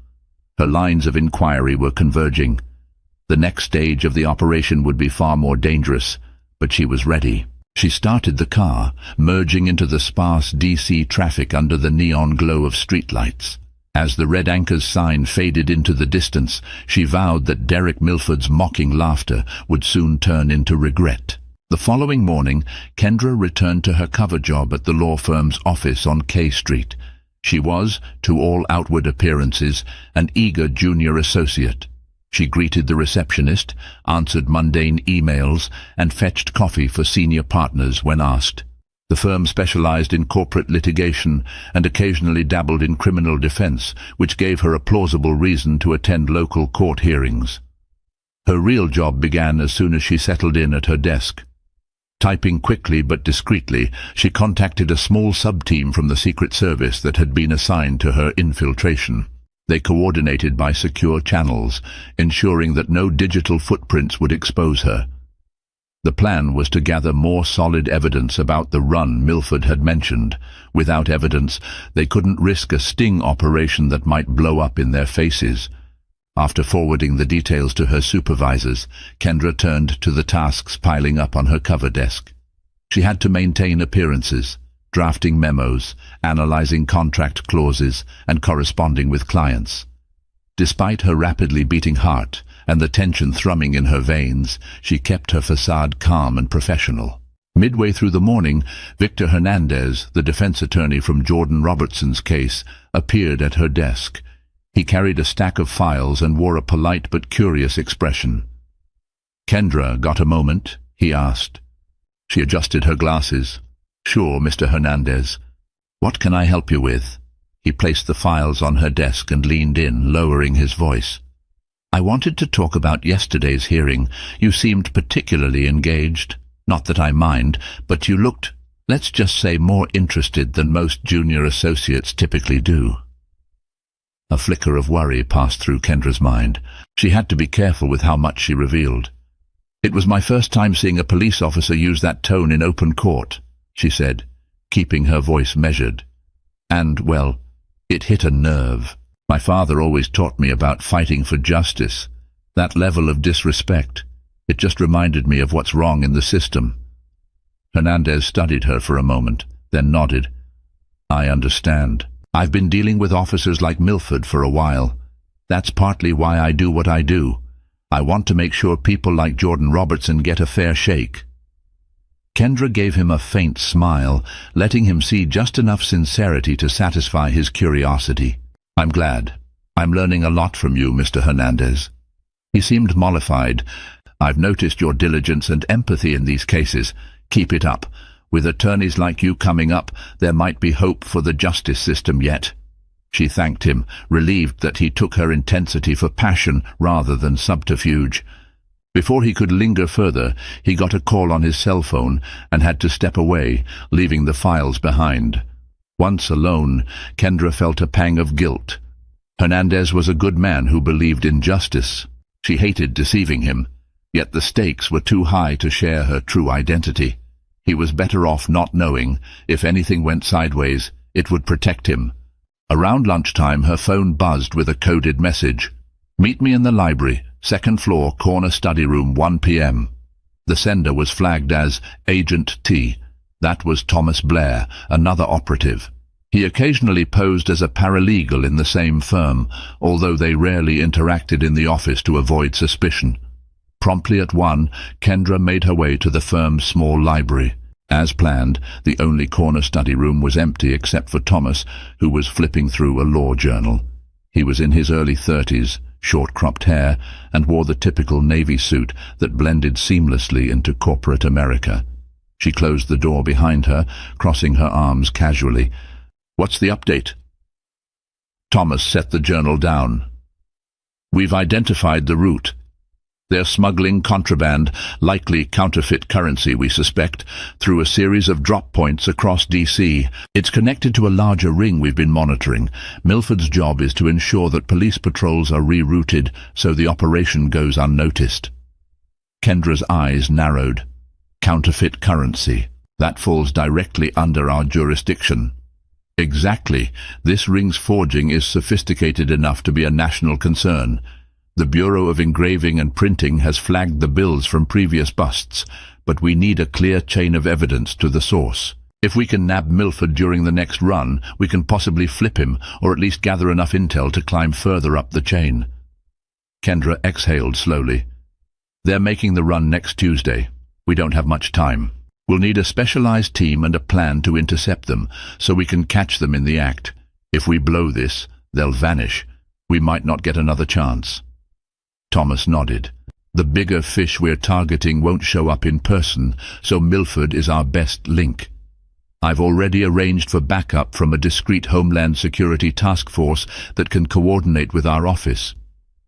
Her lines of inquiry were converging. The next stage of the operation would be far more dangerous, but she was ready. She started the car, merging into the sparse DC traffic under the neon glow of streetlights. As the Red Anchor's sign faded into the distance, she vowed that Derek Milford's mocking laughter would soon turn into regret. The following morning, Kendra returned to her cover job at the law firm's office on K Street. She was, to all outward appearances, an eager junior associate. She greeted the receptionist, answered mundane emails, and fetched coffee for senior partners when asked. The firm specialized in corporate litigation and occasionally dabbled in criminal defense, which gave her a plausible reason to attend local court hearings. Her real job began as soon as she settled in at her desk. Typing quickly but discreetly, she contacted a small sub-team from the Secret Service that had been assigned to her infiltration. They coordinated by secure channels, ensuring that no digital footprints would expose her. The plan was to gather more solid evidence about the run Milford had mentioned. Without evidence, they couldn't risk a sting operation that might blow up in their faces. After forwarding the details to her supervisors, Kendra turned to the tasks piling up on her cover desk. She had to maintain appearances, drafting memos, analyzing contract clauses, and corresponding with clients. Despite her rapidly beating heart and the tension thrumming in her veins, she kept her facade calm and professional. Midway through the morning, Victor Hernandez, the defense attorney from Jordan Robertson's case, appeared at her desk. He carried a stack of files and wore a polite but curious expression. "Kendra, got a moment?" he asked. She adjusted her glasses. "Sure, Mr. Hernandez. What can I help you with?" He placed the files on her desk and leaned in, lowering his voice. "I wanted to talk about yesterday's hearing. You seemed particularly engaged. Not that I mind, but you looked, let's just say, more interested than most junior associates typically do." A flicker of worry passed through Kendra's mind. She had to be careful with how much she revealed. "It was my first time seeing a police officer use that tone in open court," she said, keeping her voice measured. "And, well, it hit a nerve. My father always taught me about fighting for justice. That level of disrespect, it just reminded me of what's wrong in the system." Hernandez studied her for a moment, then nodded. "I understand. I've been dealing with officers like Milford for a while. That's partly why I do what I do. I want to make sure people like Jordan Robertson get a fair shake." Kendra gave him a faint smile, letting him see just enough sincerity to satisfy his curiosity. "I'm glad. I'm learning a lot from you, Mr. Hernandez." He seemed mollified. "I've noticed your diligence and empathy in these cases. Keep it up. With attorneys like you coming up, there might be hope for the justice system yet." She thanked him, relieved that he took her intensity for passion rather than subterfuge. Before he could linger further, he got a call on his cell phone and had to step away, leaving the files behind. Once alone, Kendra felt a pang of guilt. Hernandez was a good man who believed in justice. She hated deceiving him, yet the stakes were too high to share her true identity. He was better off not knowing. If anything went sideways, it would protect him. Around lunchtime, her phone buzzed with a coded message. "Meet me in the library, second floor, corner study room, 1 p.m. The sender was flagged as Agent T. That was Thomas Blair, another operative. He occasionally posed as a paralegal in the same firm, although they rarely interacted in the office to avoid suspicion. Promptly at 1, Kendra made her way to the firm's small library. As planned, the only corner study room was empty except for Thomas, who was flipping through a law journal. He was in his early 30s, short-cropped hair, and wore the typical navy suit that blended seamlessly into corporate America. She closed the door behind her, crossing her arms casually. "What's the update?" Thomas set the journal down. "We've identified the route. They're smuggling contraband, likely counterfeit currency, we suspect, through a series of drop points across D.C. It's connected to a larger ring we've been monitoring. Milford's job is to ensure that police patrols are rerouted so the operation goes unnoticed." Kendra's eyes narrowed. "Counterfeit currency. That falls directly under our jurisdiction." "Exactly. This ring's forging is sophisticated enough to be a national concern. The Bureau of Engraving and Printing has flagged the bills from previous busts, but we need a clear chain of evidence to the source. If we can nab Milford during the next run, we can possibly flip him, or at least gather enough intel to climb further up the chain." Kendra exhaled slowly. "They're making the run next Tuesday. We don't have much time. We'll need a specialized team and a plan to intercept them, so we can catch them in the act. If we blow this, they'll vanish. We might not get another chance." Thomas nodded. "The bigger fish we're targeting won't show up in person, so Milford is our best link. I've already arranged for backup from a discreet Homeland Security task force that can coordinate with our office.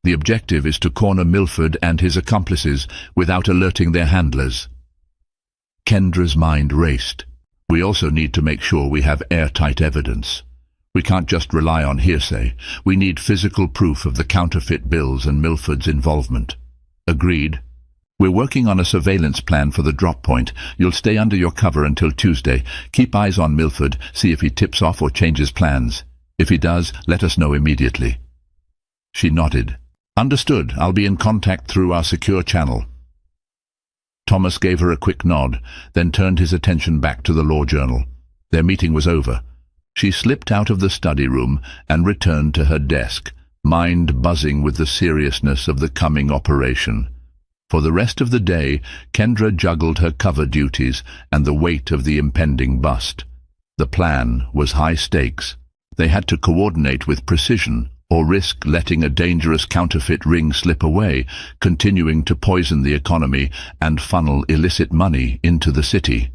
The objective is to corner Milford and his accomplices without alerting their handlers." Kendra's mind raced. "We also need to make sure we have airtight evidence. We can't just rely on hearsay. We need physical proof of the counterfeit bills and Milford's involvement." "Agreed. We're working on a surveillance plan for the drop point. You'll stay under your cover until Tuesday. Keep eyes on Milford, see if he tips off or changes plans. If he does, let us know immediately." She nodded. "Understood. I'll be in contact through our secure channel." Thomas gave her a quick nod, then turned his attention back to the law journal. Their meeting was over. She slipped out of the study room and returned to her desk, mind buzzing with the seriousness of the coming operation. For the rest of the day, Kendra juggled her cover duties and the weight of the impending bust. The plan was high stakes. They had to coordinate with precision, or risk letting a dangerous counterfeit ring slip away, continuing to poison the economy and funnel illicit money into the city.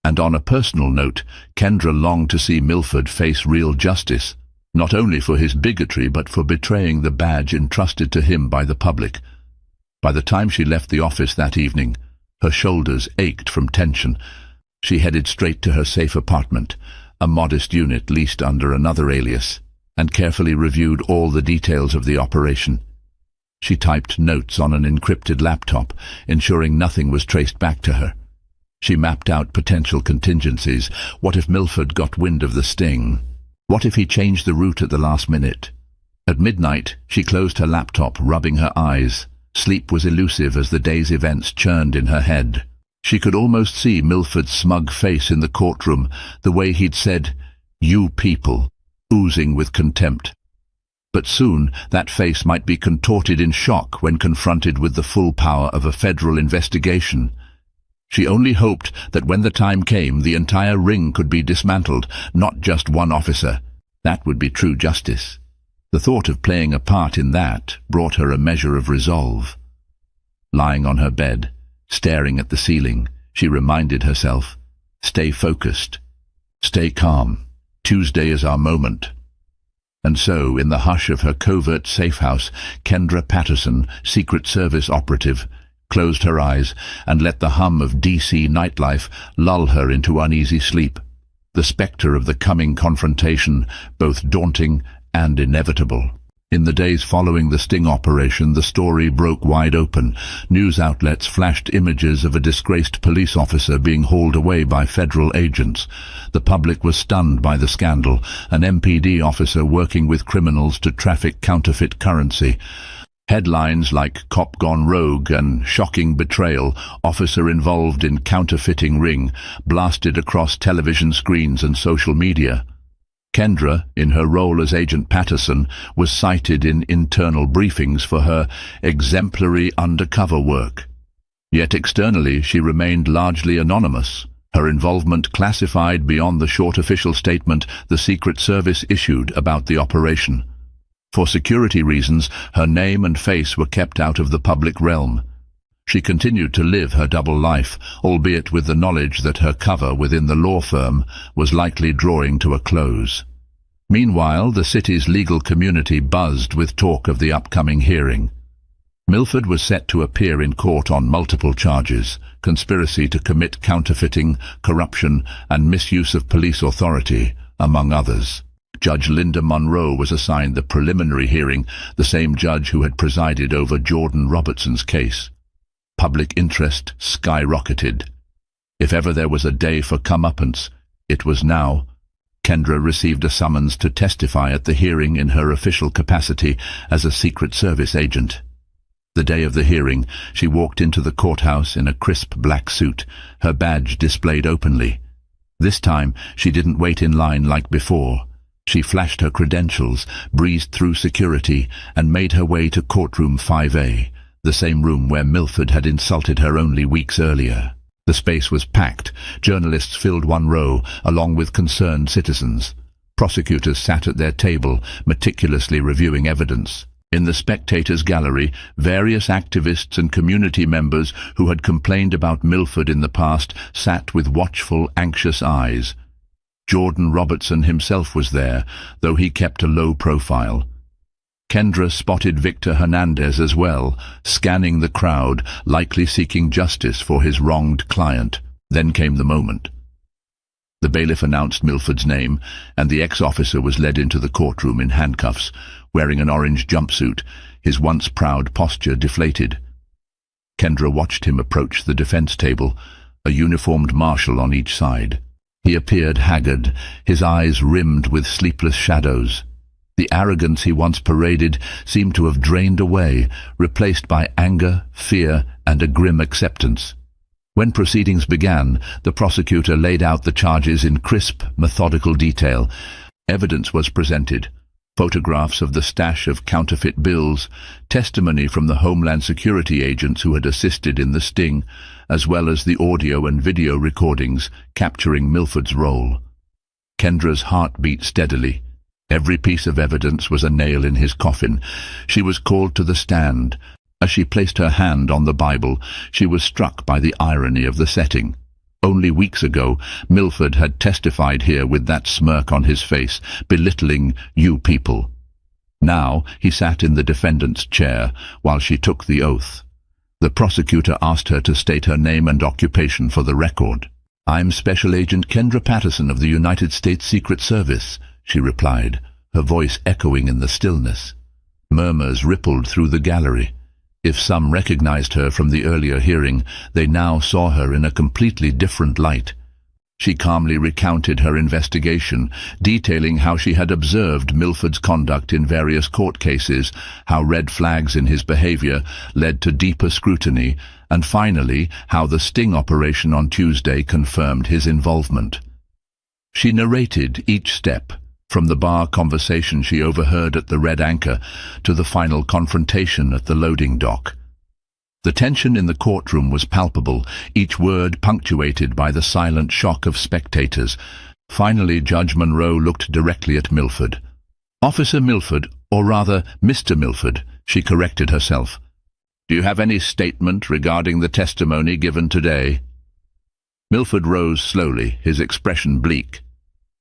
And on a personal note, Kendra longed to see Milford face real justice, not only for his bigotry but for betraying the badge entrusted to him by the public. By the time she left the office that evening, her shoulders ached from tension. She headed straight to her safe apartment, a modest unit leased under another alias, and carefully reviewed all the details of the operation. She typed notes on an encrypted laptop, ensuring nothing was traced back to her. She mapped out potential contingencies. What if Milford got wind of the sting? What if he changed the route at the last minute? At midnight, she closed her laptop, rubbing her eyes. Sleep was elusive as the day's events churned in her head. She could almost see Milford's smug face in the courtroom, the way he'd said, "You people," oozing with contempt. But soon that face might be contorted in shock when confronted with the full power of a federal investigation. She only hoped that when the time came, the entire ring could be dismantled, not just one officer. That would be true justice. The thought of playing a part in that brought her a measure of resolve. Lying on her bed, staring at the ceiling, she reminded herself, "Stay focused. Stay calm. Tuesday is our moment." And so, in the hush of her covert safe house, Kendra Patterson, Secret Service operative, closed her eyes and let the hum of DC nightlife lull her into uneasy sleep. The spectre of the coming confrontation, both daunting and inevitable. In the days following the sting operation, the story broke wide open. News outlets flashed images of a disgraced police officer being hauled away by federal agents. The public was stunned by the scandal, an MPD officer working with criminals to traffic counterfeit currency. Headlines like "Cop Gone Rogue" and "Shocking Betrayal, Officer Involved in Counterfeiting Ring" blasted across television screens and social media. Kendra, in her role as Agent Patterson, was cited in internal briefings for her exemplary undercover work. Yet externally she remained largely anonymous, her involvement classified beyond the short official statement the Secret Service issued about the operation. For security reasons, her name and face were kept out of the public realm. She continued to live her double life, albeit with the knowledge that her cover within the law firm was likely drawing to a close. Meanwhile, the city's legal community buzzed with talk of the upcoming hearing. Milford was set to appear in court on multiple charges: conspiracy to commit counterfeiting, corruption, and misuse of police authority, among others. Judge Linda Monroe was assigned the preliminary hearing, the same judge who had presided over Jordan Robertson's case. Public interest skyrocketed. If ever there was a day for comeuppance, it was now. Kendra received a summons to testify at the hearing in her official capacity as a Secret Service agent. The day of the hearing, she walked into the courthouse in a crisp black suit, her badge displayed openly. This time, she didn't wait in line like before. She flashed her credentials, breezed through security, and made her way to courtroom 5A. The same room where Milford had insulted her only weeks earlier. The space was packed. Journalists filled one row, along with concerned citizens. Prosecutors sat at their table, meticulously reviewing evidence. In the spectators' gallery, various activists and community members who had complained about Milford in the past sat with watchful, anxious eyes. Jordan Robertson himself was there, though he kept a low profile. Kendra spotted Victor Hernandez as well, scanning the crowd, likely seeking justice for his wronged client. Then came the moment. The bailiff announced Milford's name, and the ex-officer was led into the courtroom in handcuffs, wearing an orange jumpsuit, his once proud posture deflated. Kendra watched him approach the defense table, a uniformed marshal on each side. He appeared haggard, his eyes rimmed with sleepless shadows. The arrogance he once paraded seemed to have drained away, replaced by anger, fear, and a grim acceptance. When proceedings began, the prosecutor laid out the charges in crisp, methodical detail. Evidence was presented: photographs of the stash of counterfeit bills, testimony from the Homeland Security agents who had assisted in the sting, as well as the audio and video recordings capturing Milford's role. Kendra's heart beat steadily. Every piece of evidence was a nail in his coffin. She was called to the stand. As she placed her hand on the Bible, she was struck by the irony of the setting. Only weeks ago, Milford had testified here with that smirk on his face, belittling "you people." Now he sat in the defendant's chair while she took the oath. The prosecutor asked her to state her name and occupation for the record. "I'm Special Agent Kendra Patterson of the United States Secret Service," she replied, her voice echoing in the stillness. Murmurs rippled through the gallery. If some recognized her from the earlier hearing, they now saw her in a completely different light. She calmly recounted her investigation, detailing how she had observed Milford's conduct in various court cases, how red flags in his behavior led to deeper scrutiny, and finally how the sting operation on Tuesday confirmed his involvement. She narrated each step, from the bar conversation she overheard at the Red Anchor to the final confrontation at the loading dock. The tension in the courtroom was palpable, each word punctuated by the silent shock of spectators. Finally, Judge Monroe looked directly at Milford. "Officer Milford, or rather Mr. Milford," she corrected herself. "Do you have any statement regarding the testimony given today?" Milford rose slowly, his expression bleak.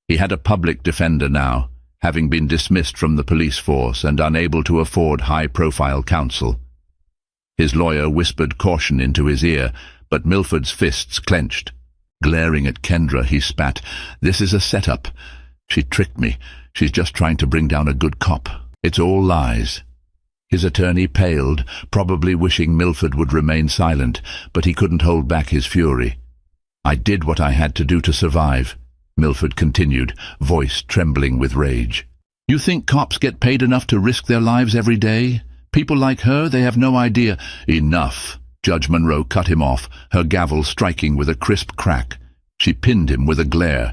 He had a public defender now, having been dismissed from the police force and unable to afford high-profile counsel. His lawyer whispered caution into his ear, but Milford's fists clenched. Glaring at Kendra, he spat, "This is a setup. She tricked me. She's just trying to bring down a good cop. It's all lies." His attorney paled, probably wishing Milford would remain silent, but he couldn't hold back his fury. "I did what I had to do to survive," Milford continued, voice trembling with rage. "You think cops get paid enough to risk their lives every day? People like her, they have no idea." "Enough!" Judge Monroe cut him off, her gavel striking with a crisp crack. She pinned him with a glare.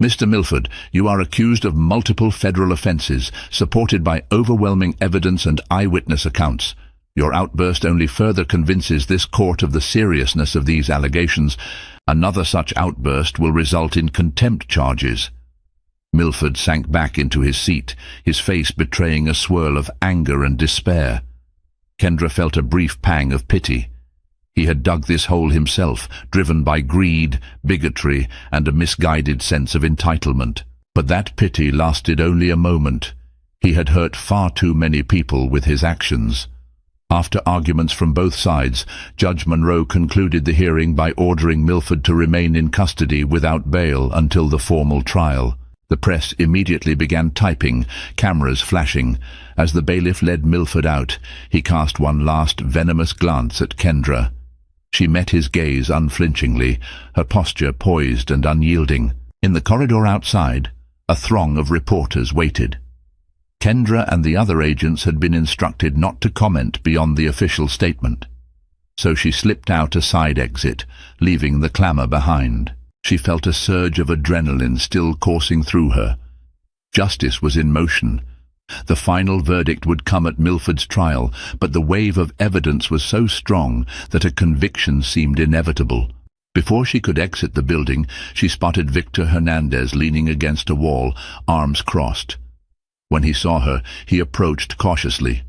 "Mr. Milford, you are accused of multiple federal offenses, supported by overwhelming evidence and eyewitness accounts. Your outburst only further convinces this court of the seriousness of these allegations. Another such outburst will result in contempt charges." Milford sank back into his seat, his face betraying a swirl of anger and despair. Kendra felt a brief pang of pity. He had dug this hole himself, driven by greed, bigotry, and a misguided sense of entitlement. But that pity lasted only a moment. He had hurt far too many people with his actions. After arguments from both sides, Judge Monroe concluded the hearing by ordering Milford to remain in custody without bail until the formal trial. The press immediately began typing, cameras flashing. As the bailiff led Milford out, he cast one last venomous glance at Kendra. She met his gaze unflinchingly, her posture poised and unyielding. In the corridor outside, a throng of reporters waited. Kendra and the other agents had been instructed not to comment beyond the official statement. So she slipped out a side exit, leaving the clamor behind. She felt a surge of adrenaline still coursing through her. Justice was in motion. The final verdict would come at Milford's trial, but the wave of evidence was so strong that a conviction seemed inevitable. Before she could exit the building, she spotted Victor Hernandez leaning against a wall, arms crossed. When he saw her, he approached cautiously.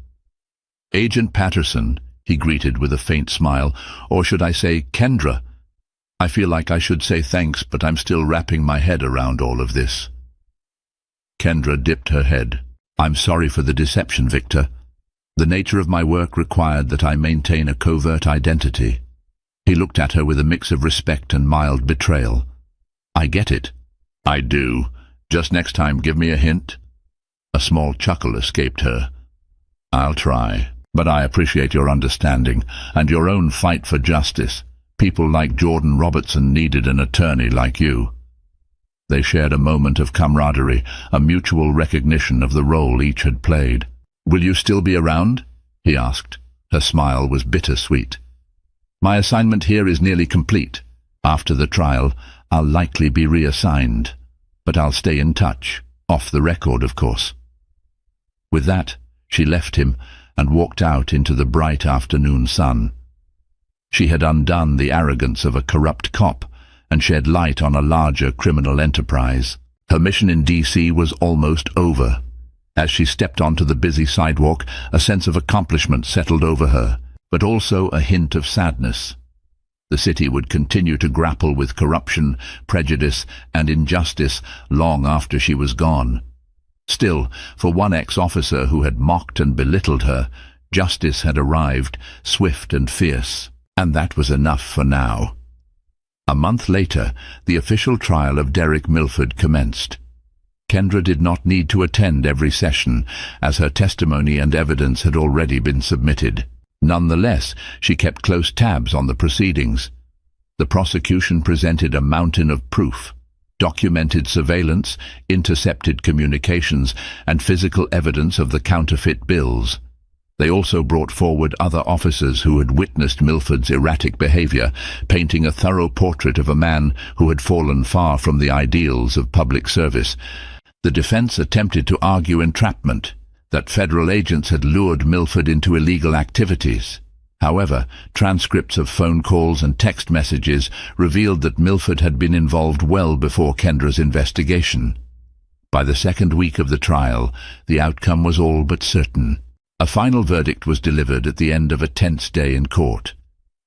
"Agent Patterson," he greeted with a faint smile, "or should I say Kendra? I feel like I should say thanks, but I'm still wrapping my head around all of this." Kendra dipped her head. "I'm sorry for the deception, Victor. The nature of my work required that I maintain a covert identity." He looked at her with a mix of respect and mild betrayal. "I get it." "I do. Just next time give me a hint." A small chuckle escaped her. "I'll try, but I appreciate your understanding and your own fight for justice. People like Jordan Robertson needed an attorney like you." They shared a moment of camaraderie, a mutual recognition of the role each had played. "Will you still be around?" he asked. Her smile was bittersweet. "My assignment here is nearly complete. After the trial, I'll likely be reassigned, but I'll stay in touch, off the record, of course." With that, she left him and walked out into the bright afternoon sun. She had undone the arrogance of a corrupt cop and shed light on a larger criminal enterprise. Her mission in D.C. was almost over. As she stepped onto the busy sidewalk, a sense of accomplishment settled over her, but also a hint of sadness. The city would continue to grapple with corruption, prejudice, and injustice long after she was gone. Still, for one ex-officer who had mocked and belittled her, justice had arrived, swift and fierce, and that was enough for now. A month later, the official trial of Derek Milford commenced. Kendra did not need to attend every session, as her testimony and evidence had already been submitted. Nonetheless, she kept close tabs on the proceedings. The prosecution presented a mountain of proof: documented surveillance, intercepted communications, and physical evidence of the counterfeit bills. They also brought forward other officers who had witnessed Milford's erratic behavior, painting a thorough portrait of a man who had fallen far from the ideals of public service. The defense attempted to argue entrapment, that federal agents had lured Milford into illegal activities. However, transcripts of phone calls and text messages revealed that Milford had been involved well before Kendra's investigation. By the second week of the trial, the outcome was all but certain. A final verdict was delivered at the end of a tense day in court.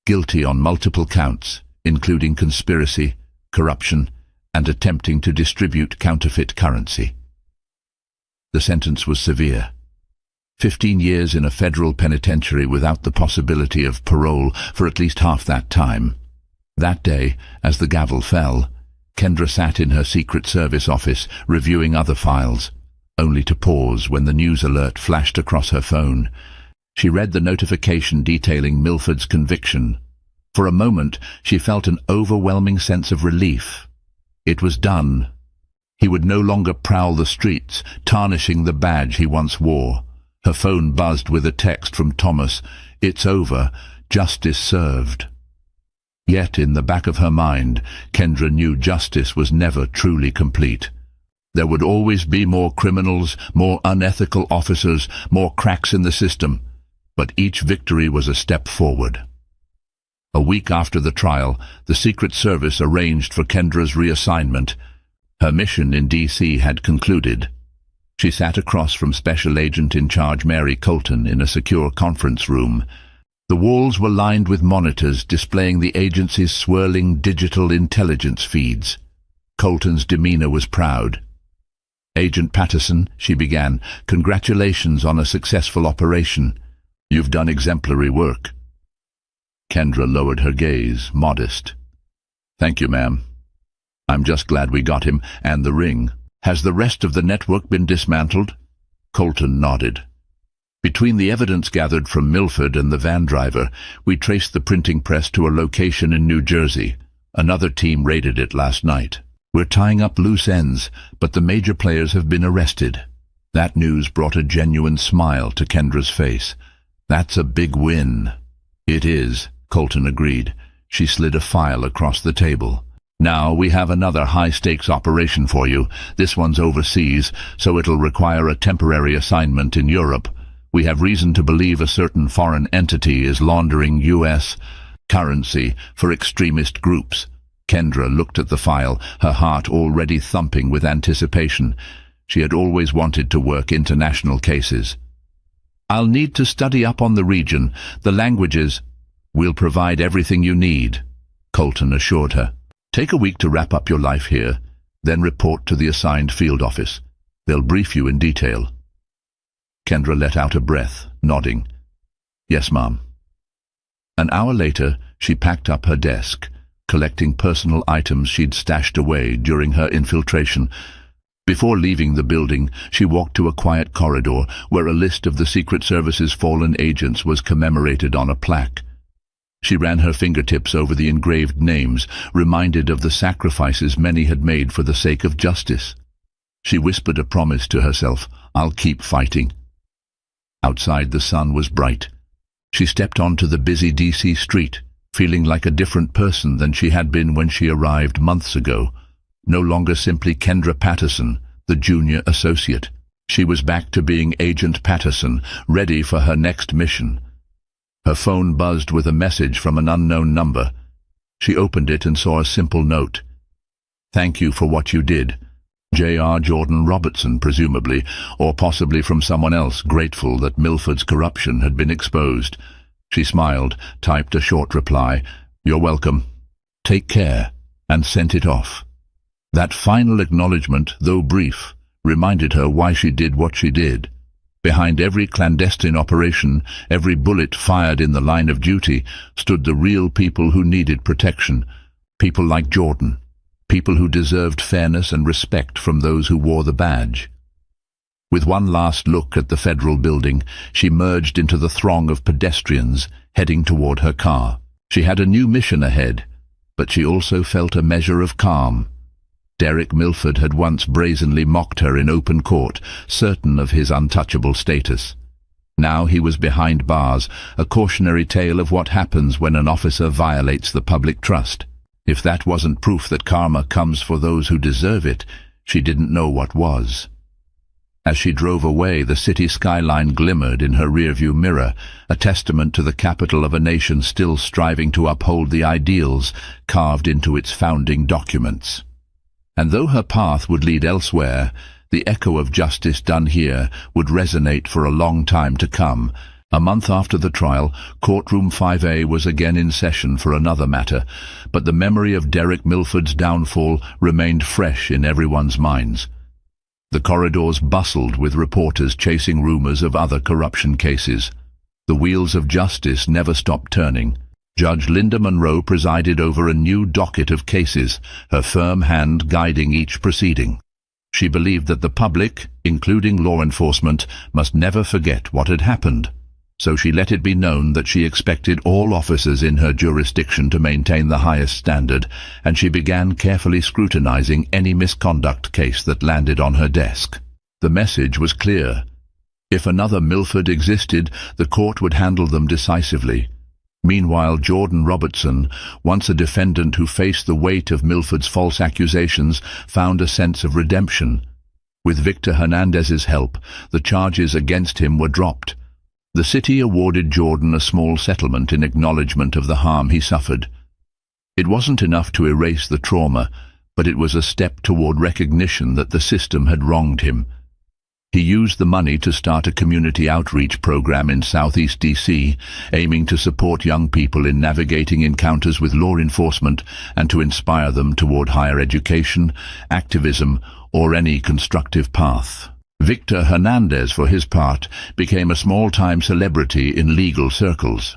Guilty on multiple counts, including conspiracy, corruption, and attempting to distribute counterfeit currency. The sentence was severe. 15 years in a federal penitentiary without the possibility of parole for at least half that time. That day, as the gavel fell, Kendra sat in her Secret Service office reviewing other files, only to pause when the news alert flashed across her phone. She read the notification detailing Milford's conviction. For a moment, she felt an overwhelming sense of relief. It was done. He would no longer prowl the streets, tarnishing the badge he once wore. Her phone buzzed with a text from Thomas. "It's over. Justice served." Yet in the back of her mind, Kendra knew justice was never truly complete. There would always be more criminals, more unethical officers, more cracks in the system, but each victory was a step forward. A week after the trial, the Secret Service arranged for Kendra's reassignment. Her mission in D.C. had concluded. She sat across from Special Agent in Charge Mary Colton in a secure conference room. The walls were lined with monitors displaying the agency's swirling digital intelligence feeds. Colton's demeanor was proud. "Agent Patterson," she began, "congratulations on a successful operation. You've done exemplary work." Kendra lowered her gaze, modest. "Thank you, ma'am. I'm just glad we got him and the ring. Has the rest of the network been dismantled?" Colton nodded. "Between the evidence gathered from Milford and the van driver, we traced the printing press to a location in New Jersey. Another team raided it last night. We're tying up loose ends, but the major players have been arrested." That news brought a genuine smile to Kendra's face. "That's a big win." "It is," Colton agreed. She slid a file across the table. "Now we have another high-stakes operation for you. This one's overseas, so it'll require a temporary assignment in Europe. We have reason to believe a certain foreign entity is laundering U.S. currency for extremist groups." Kendra looked at the file, her heart already thumping with anticipation. She had always wanted to work international cases. "I'll need to study up on the region, the languages." "We'll provide everything you need," Colton assured her. "Take a week to wrap up your life here, then report to the assigned field office. They'll brief you in detail." Kendra let out a breath, nodding. "Yes, ma'am." An hour later, she packed up her desk, collecting personal items she'd stashed away during her infiltration. Before leaving the building, she walked to a quiet corridor where a list of the Secret Service's fallen agents was commemorated on a plaque. She ran her fingertips over the engraved names, reminded of the sacrifices many had made for the sake of justice. She whispered a promise to herself, "I'll keep fighting." Outside, the sun was bright. She stepped onto the busy D.C. street, feeling like a different person than she had been when she arrived months ago. No longer simply Kendra Patterson, the junior associate. She was back to being Agent Patterson, ready for her next mission. Her phone buzzed with a message from an unknown number. She opened it and saw a simple note. "Thank you for what you did. J.R. Jordan Robertson, presumably, or possibly from someone else grateful that Milford's corruption had been exposed. She smiled, typed a short reply, "You're welcome. Take care," and sent it off. That final acknowledgement, though brief, reminded her why she did what she did. Behind every clandestine operation, every bullet fired in the line of duty, stood the real people who needed protection. People like Jordan. People who deserved fairness and respect from those who wore the badge. With one last look at the federal building, she merged into the throng of pedestrians heading toward her car. She had a new mission ahead, but she also felt a measure of calm. Derek Milford had once brazenly mocked her in open court, certain of his untouchable status. Now he was behind bars, a cautionary tale of what happens when an officer violates the public trust. If that wasn't proof that karma comes for those who deserve it, she didn't know what was. As she drove away, the city skyline glimmered in her rearview mirror, a testament to the capital of a nation still striving to uphold the ideals carved into its founding documents. And though her path would lead elsewhere, the echo of justice done here would resonate for a long time to come. A month after the trial, Courtroom 5A was again in session for another matter, but the memory of Derek Milford's downfall remained fresh in everyone's minds. The corridors bustled with reporters chasing rumors of other corruption cases. The wheels of justice never stopped turning. Judge Linda Monroe presided over a new docket of cases, her firm hand guiding each proceeding. She believed that the public, including law enforcement, must never forget what had happened. So she let it be known that she expected all officers in her jurisdiction to maintain the highest standard, and she began carefully scrutinizing any misconduct case that landed on her desk. The message was clear. If another Milford existed, the court would handle them decisively. Meanwhile, Jordan Robertson, once a defendant who faced the weight of Milford's false accusations, found a sense of redemption. With Victor Hernandez's help, the charges against him were dropped. The city awarded Jordan a small settlement in acknowledgement of the harm he suffered. It wasn't enough to erase the trauma, but it was a step toward recognition that the system had wronged him. He used the money to start a community outreach program in Southeast D.C., aiming to support young people in navigating encounters with law enforcement and to inspire them toward higher education, activism, or any constructive path. Victor Hernandez, for his part, became a small-time celebrity in legal circles.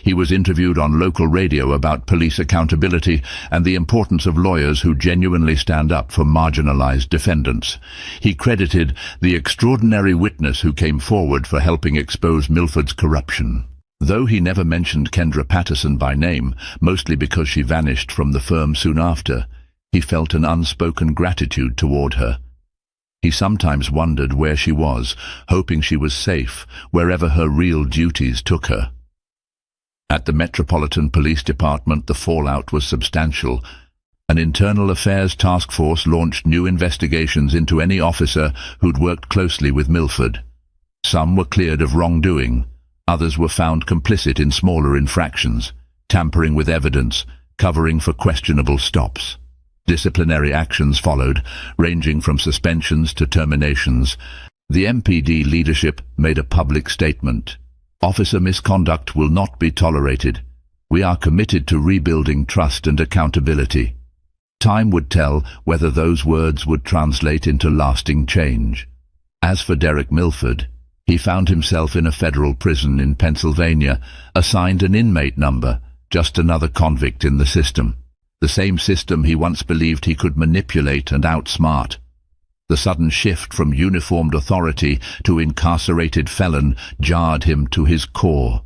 He was interviewed on local radio about police accountability and the importance of lawyers who genuinely stand up for marginalized defendants. He credited the extraordinary witness who came forward for helping expose Milford's corruption. Though he never mentioned Kendra Patterson by name, mostly because she vanished from the firm soon after, he felt an unspoken gratitude toward her. He sometimes wondered where she was, hoping she was safe wherever her real duties took her. At the Metropolitan Police Department, the fallout was substantial. An internal affairs task force launched new investigations into any officer who'd worked closely with Milford. Some were cleared of wrongdoing. Others were found complicit in smaller infractions, tampering with evidence, covering for questionable stops. Disciplinary actions followed, ranging from suspensions to terminations. The MPD leadership made a public statement. Officer misconduct will not be tolerated. We are committed to rebuilding trust and accountability. Time would tell whether those words would translate into lasting change. As for Derek Milford, he found himself in a federal prison in Pennsylvania, assigned an inmate number, just another convict in the system. The same system he once believed he could manipulate and outsmart. The sudden shift from uniformed authority to incarcerated felon jarred him to his core.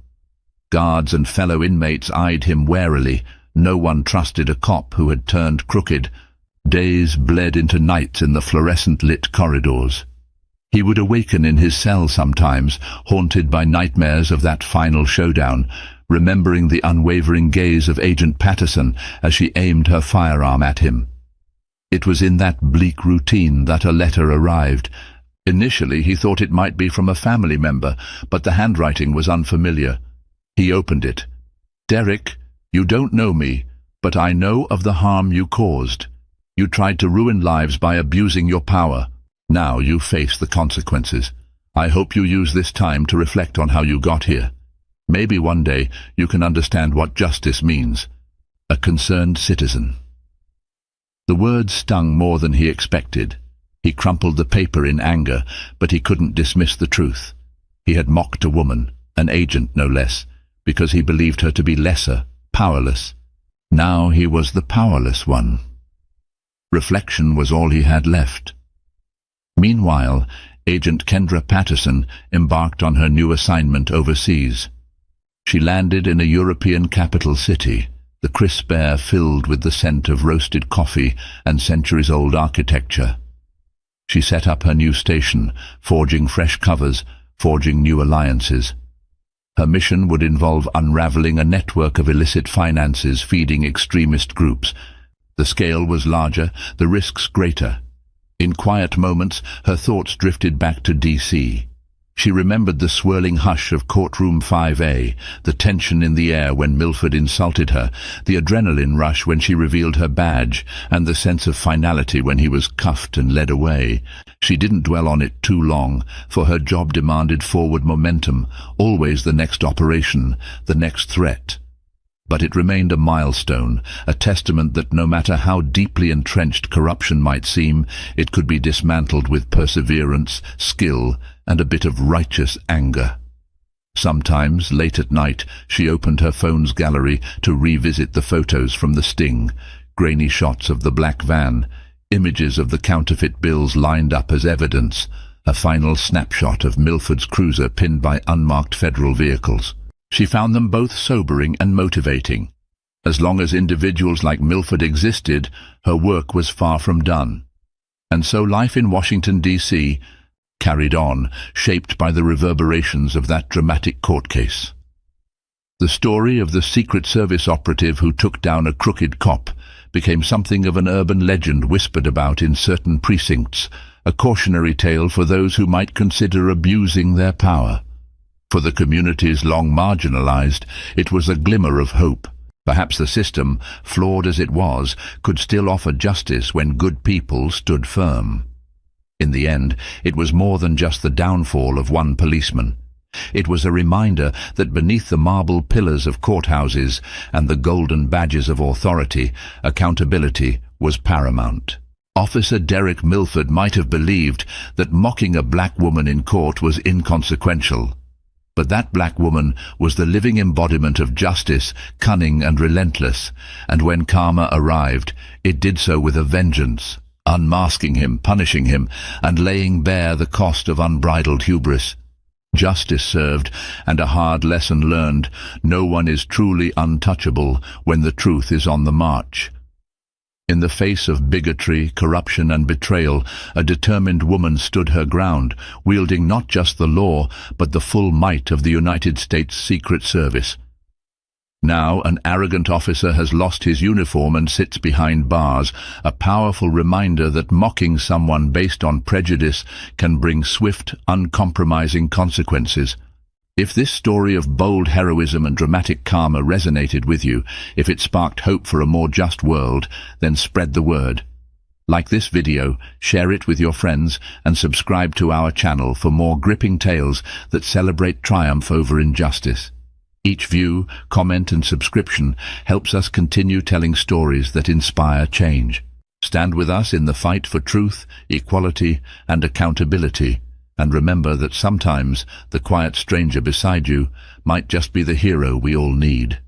Guards and fellow inmates eyed him warily. No one trusted a cop who had turned crooked. Days bled into nights in the fluorescent-lit corridors. He would awaken in his cell sometimes, haunted by nightmares of that final showdown, remembering the unwavering gaze of Agent Patterson as she aimed her firearm at him. It was in that bleak routine that a letter arrived. Initially he thought it might be from a family member, but the handwriting was unfamiliar. He opened it. "Derek, you don't know me, but I know of the harm you caused. You tried to ruin lives by abusing your power. Now you face the consequences. I hope you use this time to reflect on how you got here. Maybe one day you can understand what justice means. A concerned citizen. The words stung more than he expected. He crumpled the paper in anger, but he couldn't dismiss the truth. He had mocked a woman, an agent no less, because he believed her to be lesser, powerless. Now he was the powerless one. Reflection was all he had left. Meanwhile, Agent Kendra Patterson embarked on her new assignment overseas. She landed in a European capital city, the crisp air filled with the scent of roasted coffee and centuries-old architecture. She set up her new station, forging fresh covers, forging new alliances. Her mission would involve unraveling a network of illicit finances feeding extremist groups. The scale was larger, the risks greater. In quiet moments, her thoughts drifted back to D.C. She remembered the swirling hush of courtroom 5A, the tension in the air when Milford insulted her, the adrenaline rush when she revealed her badge, and the sense of finality when he was cuffed and led away. She didn't dwell on it too long, for her job demanded forward momentum, always the next operation, the next threat. But it remained a milestone, a testament that no matter how deeply entrenched corruption might seem, it could be dismantled with perseverance, skill, and a bit of righteous anger. Sometimes, late at night, she opened her phone's gallery to revisit the photos from the sting, grainy shots of the black van, images of the counterfeit bills lined up as evidence, a final snapshot of Milford's cruiser pinned by unmarked federal vehicles. She found them both sobering and motivating. As long as individuals like Milford existed, her work was far from done. And so life in Washington, D.C., carried on, shaped by the reverberations of that dramatic court case. The story of the Secret Service operative who took down a crooked cop became something of an urban legend whispered about in certain precincts, a cautionary tale for those who might consider abusing their power. For the communities long marginalized, it was a glimmer of hope. Perhaps the system, flawed as it was, could still offer justice when good people stood firm. In the end, it was more than just the downfall of one policeman. It was a reminder that beneath the marble pillars of courthouses and the golden badges of authority, accountability was paramount. Officer Derek Milford might have believed that mocking a black woman in court was inconsequential. But that black woman was the living embodiment of justice, cunning and relentless, and when karma arrived, it did so with a vengeance, unmasking him, punishing him, and laying bare the cost of unbridled hubris. Justice served, and a hard lesson learned: no one is truly untouchable when the truth is on the march. In the face of bigotry, corruption and betrayal, a determined woman stood her ground, wielding not just the law, but the full might of the United States Secret Service. Now an arrogant officer has lost his uniform and sits behind bars, a powerful reminder that mocking someone based on prejudice can bring swift, uncompromising consequences. If this story of bold heroism and dramatic karma resonated with you, if it sparked hope for a more just world, then spread the word. Like this video, share it with your friends, and subscribe to our channel for more gripping tales that celebrate triumph over injustice. Each view, comment and subscription helps us continue telling stories that inspire change. Stand with us in the fight for truth, equality and accountability. And remember that sometimes the quiet stranger beside you might just be the hero we all need.